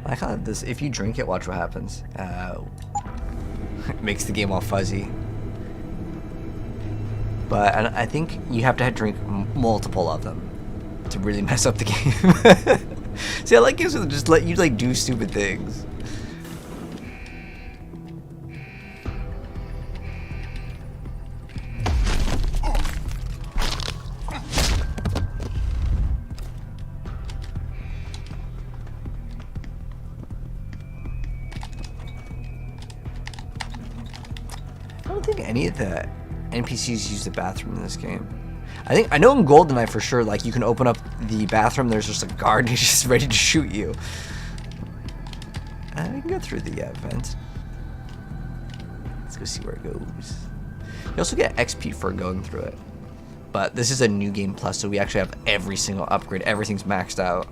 I like how this, if you drink it, watch what happens. It makes the game all fuzzy. But I think you have to drink multiple of them to really mess up the game. See, I like games that just let you like do stupid things. I don't think any of the NPCs use the bathroom in this game. I know in GoldenEye for sure, like you can open up the bathroom, there's just a guard and he's just ready to shoot you. We can go through the vent. Let's go see where it goes. You also get XP for going through it. But this is a new game plus, so we actually have every single upgrade. Everything's maxed out.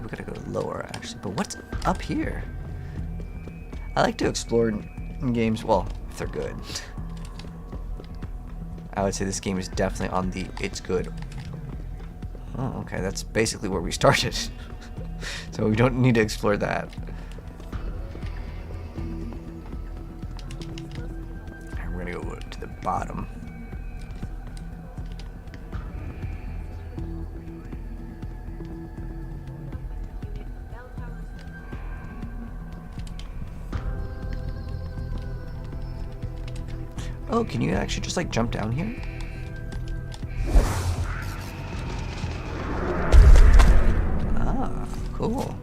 We gotta go lower actually, but what's up here? I like to explore in games, well, if they're good. I would say this game is definitely on the it's good. Oh, okay, that's basically where we started. So we don't need to explore that. Alright, we're gonna go to the bottom. Oh, can you actually just like jump down here? Ah, cool.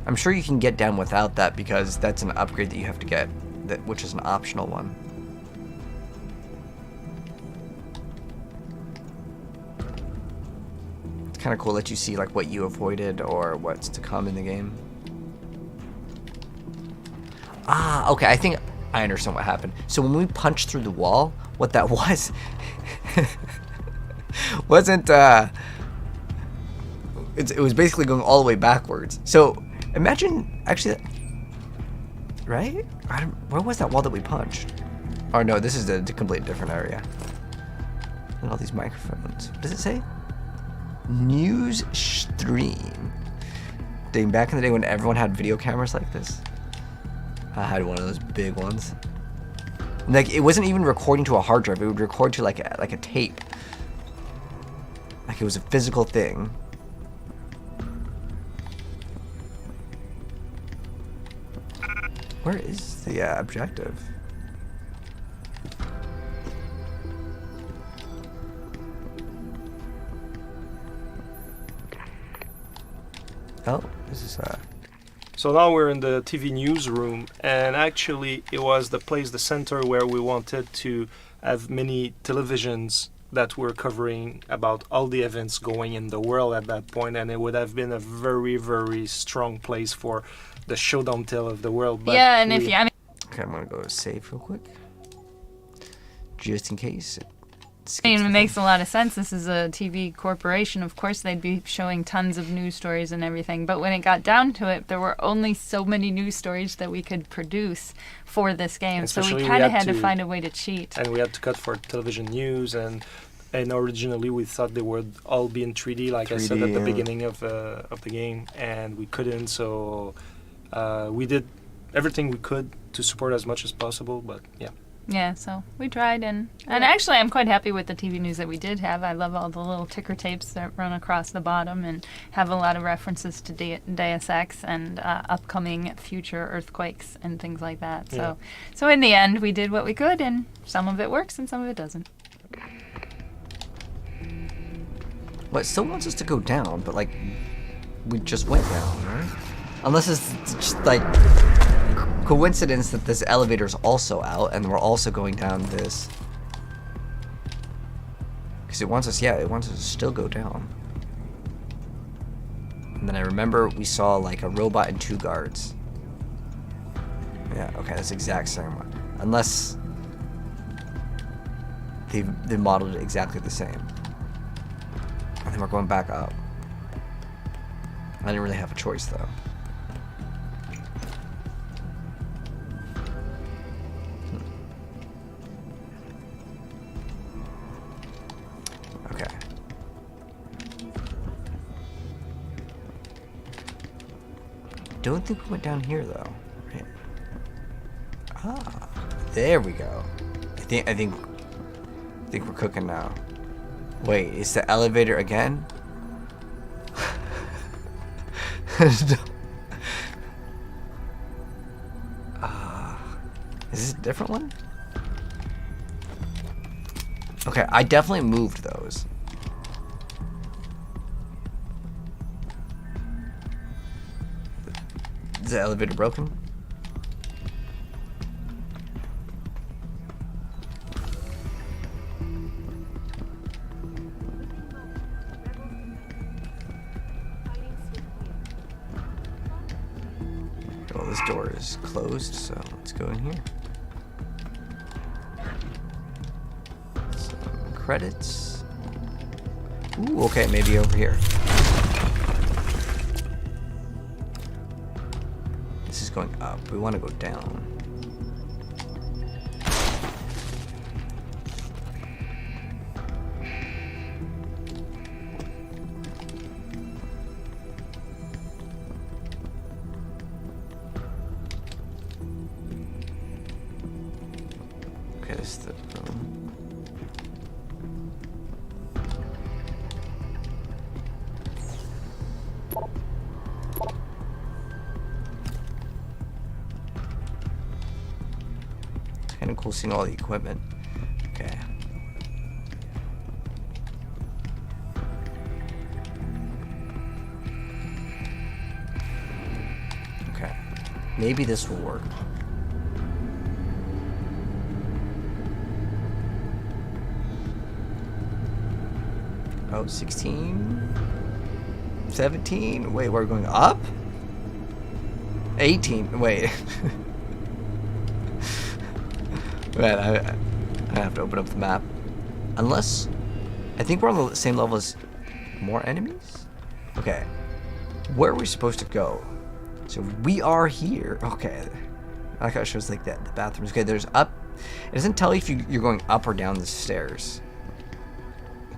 I'm sure you can get down without that because that's an upgrade that you have to get, which is an optional one. It's kind of cool that you see like what you avoided or what's to come in the game. Ah, okay, I think I understand what happened. So when we punched through the wall, what that was wasn't it was basically going all the way backwards. So imagine actually right? Where was that wall that we punched? Oh no, this is a completely different area. And all these microphones. What does it say? News stream. Dang, back in the day when everyone had video cameras like this. I had one of those big ones. Like it wasn't even recording to a hard drive; it would record to like a tape. Like it was a physical thing. Where is the objective? Oh, this is So now we're in the TV newsroom, and actually it was the place, the center, where we wanted to have many televisions that were covering about all the events going in the world at that point, and it would have been a very, very strong place for the showdown tale of the world. But yeah, and if you, I mean, okay, I'm gonna go save real quick, just in case. It makes a lot of sense. This is a TV corporation. Of course, they'd be showing tons of news stories and everything. But when it got down to it, there were only so many news stories that we could produce for this game. Especially so we kind of had to find a way to cheat. And we had to cut for television news. And originally we thought they would all be in 3D, like 3D, I said at the beginning of the game. And we couldn't. So we did everything we could to support as much as possible. But yeah. Yeah, so we tried, and actually I'm quite happy with the TV news that we did have. I love all the little ticker tapes that run across the bottom and have a lot of references to Deus Ex and upcoming future earthquakes and things like that. So, so in the end, we did what we could, and some of it works and some of it doesn't. Well, it still wants us to go down, but like, we just went down, right? Unless it's just like coincidence that this elevator's also out and we're also going down this. Because it wants us, it wants us to still go down. And then I remember we saw like a robot and 2 guards. Yeah, okay, that's the exact same one. Unless they modeled it exactly the same. And then we're going back up. I didn't really have a choice though. Don't think we went down here though. Right. Ah, there we go. I think we're cooking now. Wait, is the elevator again? Is this a different one? Okay, I definitely moved those. Is the elevator broken? Well, this door is closed, so let's go in here. Some credits. Ooh, okay, maybe over here. This is going up. We want to go down. Okay, this is the room. It's kind of cool seeing all the equipment. Okay. Okay. Maybe this will work. Oh, 16, 17, wait, we're going up? 18, wait. Man, I have to open up the map. Unless, I think we're on the same level as more enemies? Okay, where are we supposed to go? So we are here, okay. I like how it shows like that, the bathrooms. Okay, there's up, it doesn't tell you if you're going up or down the stairs.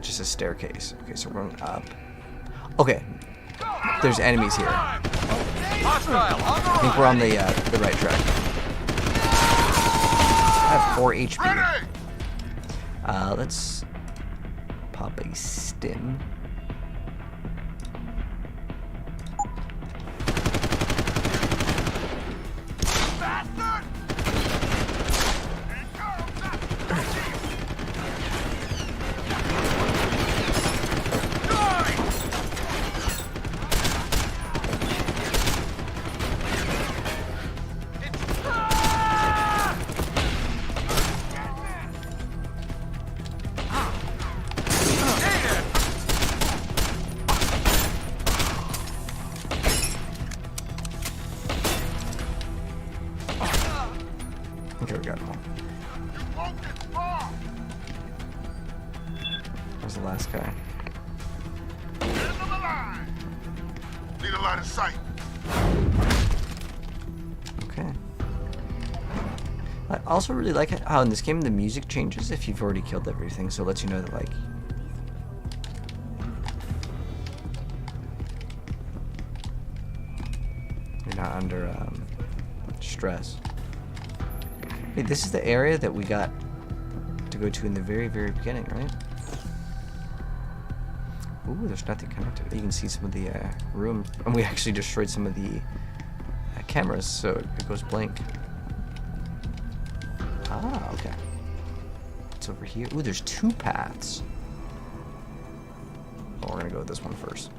Just a staircase. Okay, so we're going up. Okay, there's enemies here. I think we're on the right track. I have 4 HP. Let's pop a stim. Okay, we got them all. Where's the last guy? Need a line of sight. Okay. I also really like how in this game the music changes if you've already killed everything, so it lets you know that like you're not under stress. Hey, this is the area that we got to go to in the very, very beginning, right? Ooh, there's nothing connected. You can see some of the rooms, and we actually destroyed some of the cameras, so it goes blank. Ah, okay. It's over here. Ooh, there's 2 paths. Oh, we're gonna go with this one first.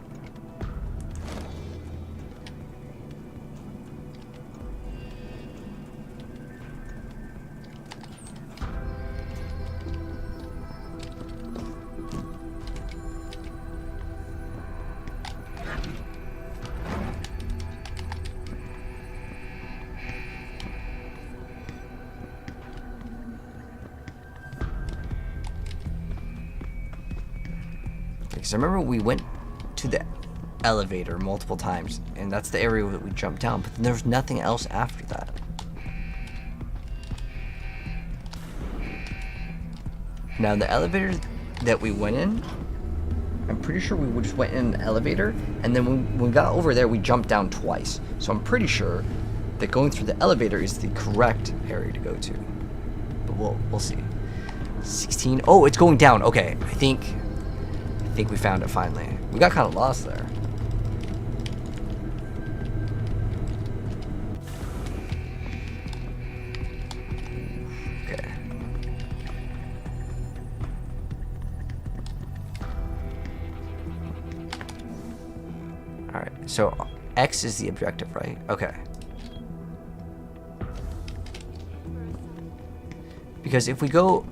Because I remember we went to the elevator multiple times, and that's the area that we jumped down, but then there was nothing else after that. Now, the elevator that we went in, I'm pretty sure we just went in the elevator, and then when we got over there, we jumped down twice. So I'm pretty sure that going through the elevator is the correct area to go to. But we'll see. 16. Oh, it's going down. Okay, I think we found it finally. We got kind of lost there. Alright, so X is the objective, right? Okay. Because if we go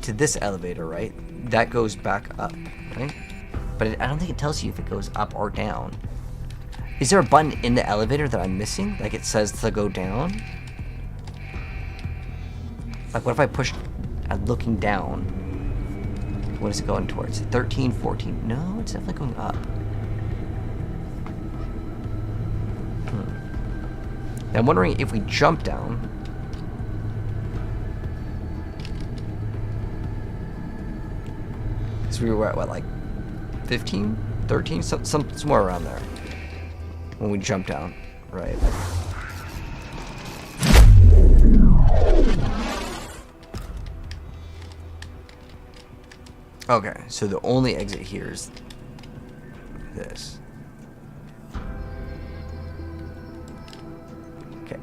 to this elevator, right, that goes back up, right? But I don't think it tells you if it goes up or down. Is there a button in the elevator that I'm missing? Like it says to go down? Like what if I push looking down? What is it going towards? 13, 14? No, it's definitely going up. I'm wondering if we jump down. Because we were at what, like 15, 13, somewhere around there when we jumped down, right? Okay, so the only exit here is this. Okay.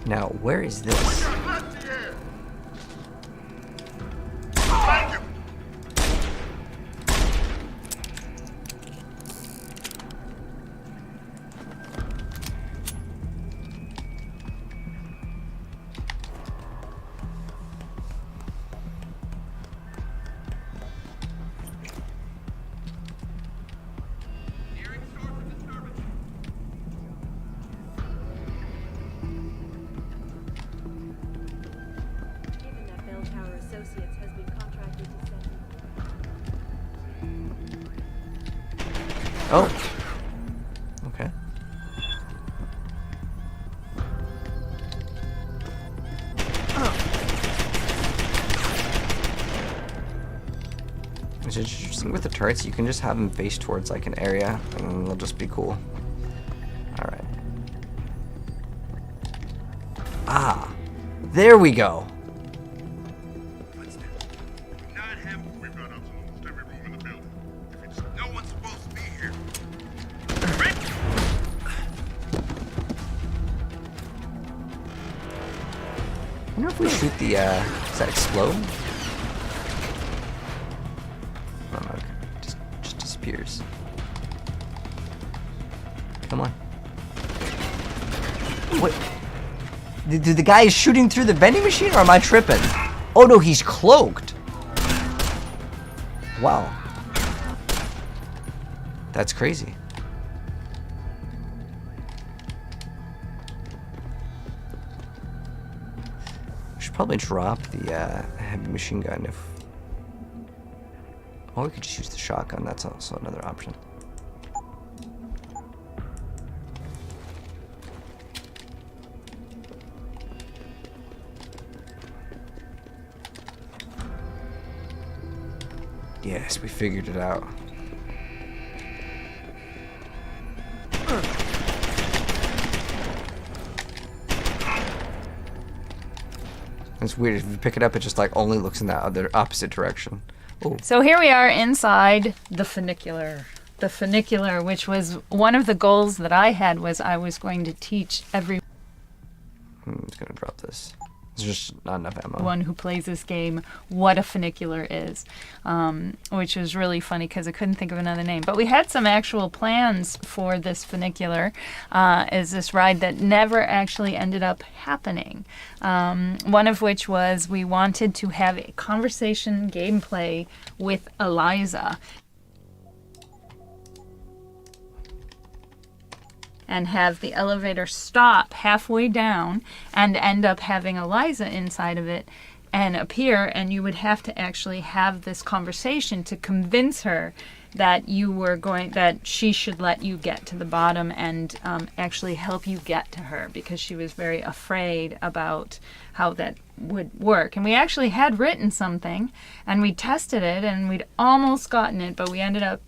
Now, where is this? Oh. Okay. It's interesting with the turrets, you can just have them face towards like an area and they'll just be cool. Alright. Ah. There we go. I wonder if we shoot the, does that explode? Oh, okay. Just disappears. Come on. What? The guy is shooting through the vending machine, or am I tripping? Oh no, he's cloaked. Wow. That's crazy. Probably drop the heavy machine gun if... Or we could just use the shotgun, that's also another option. Yes, we figured it out. It's weird, if you pick it up, it just like only looks in that other opposite direction. Ooh. So here we are inside the Funicular. The Funicular, which was one of the goals that I had, was I was going to teach every... I'm just gonna drop this. There's just not enough ammo. One who plays this game what a Funicular is, which was really funny because I couldn't think of another name. But we had some actual plans for this Funicular, is this ride that never actually ended up happening. One of which was we wanted to have a conversation gameplay with Eliza. And have the elevator stop halfway down and end up having Eliza inside of it and appear, and you would have to actually have this conversation to convince her that that she should let you get to the bottom and actually help you get to her, because she was very afraid about how that would work. And we actually had written something and we tested it and we'd almost gotten it, but we ended up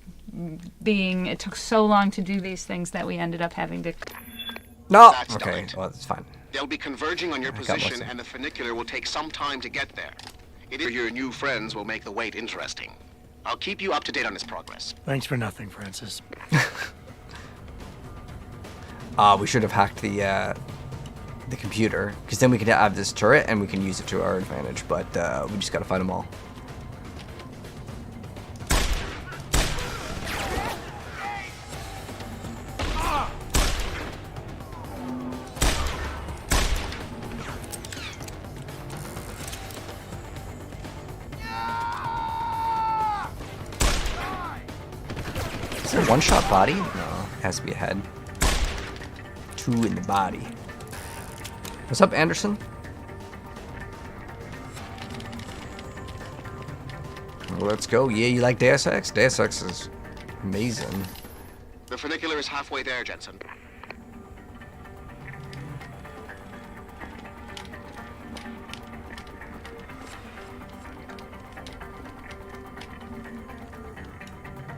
it took so long to do these things that we ended up having to... No! Okay, well, that's fine. They'll be converging on your position, and the Funicular will take some time to get there. Your new friends will make the wait interesting. I'll keep you up to date on its progress. Thanks for nothing, Francis. We should have hacked the computer, because then we could have this turret and we can use it to our advantage, but we just gotta fight them all. Is it a one-shot body? No, it has to be a head. 2 in the body. What's up, Anderson? Well, let's go. Yeah, you like Deus Ex? Deus Ex is amazing. The funicular is halfway there, Jensen.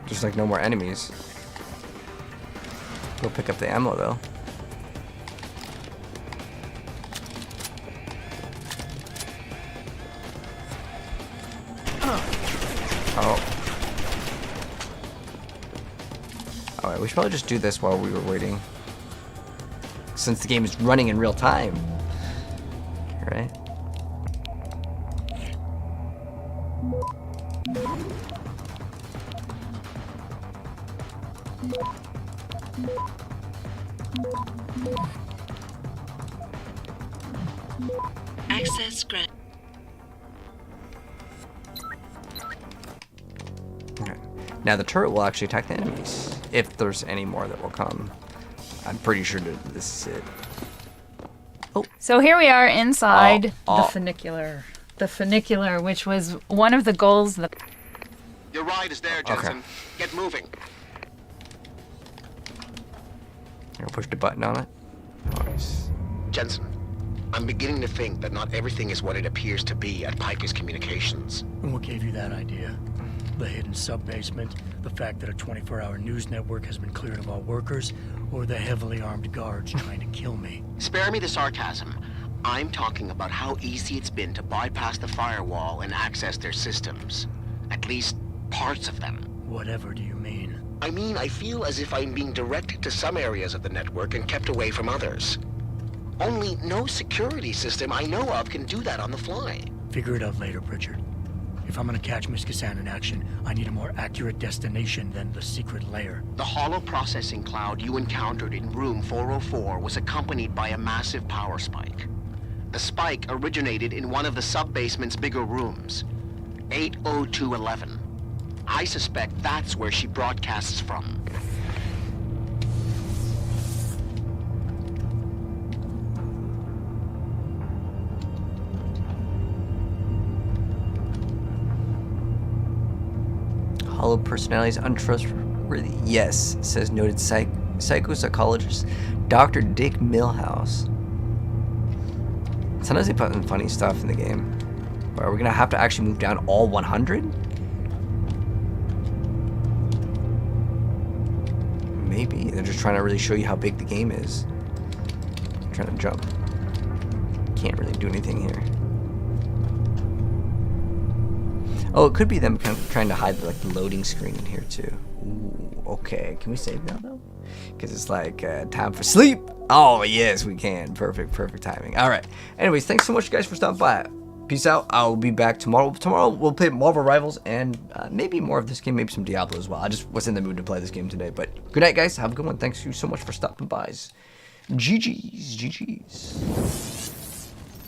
There's like no more enemies. Go pick up the ammo though. Oh. Alright, we should probably just do this while we were waiting. Since the game is running in real time. Alright. Access granted. Okay. Now the turret will actually attack the enemies, if there's any more that will come. I'm pretty sure that this is it. Oh. So here we are inside Oh. the funicular. The funicular, which was one of the goals that... Your ride is there, Jensen. Okay. Get moving. I'll push the button on it. Nice. Jensen, I'm beginning to think that not everything is what it appears to be at Piker's Communications. And what gave you that idea? The hidden sub-basement, the fact that a 24-hour news network has been cleared of all workers, or the heavily armed guards trying to kill me? Spare me the sarcasm. I'm talking about how easy it's been to bypass the firewall and access their systems. At least, parts of them. Whatever do you mean? I mean, I feel as if I'm being directed to some areas of the network and kept away from others. Only no security system I know of can do that on the fly. Figure it out later, Pritchard. If I'm gonna catch Miss Cassan in action, I need a more accurate destination than the secret lair. The hollow processing cloud you encountered in room 404 was accompanied by a massive power spike. The spike originated in one of the sub-basement's bigger rooms, 80211. I suspect that's where she broadcasts from. Hollow personalities untrustworthy. Yes, says noted psychopsychologist Dr. Dick Milhouse. Sometimes they put in funny stuff in the game. But are we gonna have to actually move down all 100? Maybe. They're just trying to really show you how big the game is. I'm trying to jump. Can't really do anything here. Oh, it could be them kind of trying to hide like the loading screen in here too. Ooh, okay. Can we save now though? Because it's like time for sleep. Oh yes, we can. Perfect timing. All right. Anyways, thanks so much guys for stopping by. Peace out. I'll be back tomorrow. Tomorrow we'll play Marvel Rivals and maybe more of this game, maybe some Diablo as well. I just was in the mood to play this game today. But good night, guys. Have a good one. Thanks you so much for stopping by. GG's.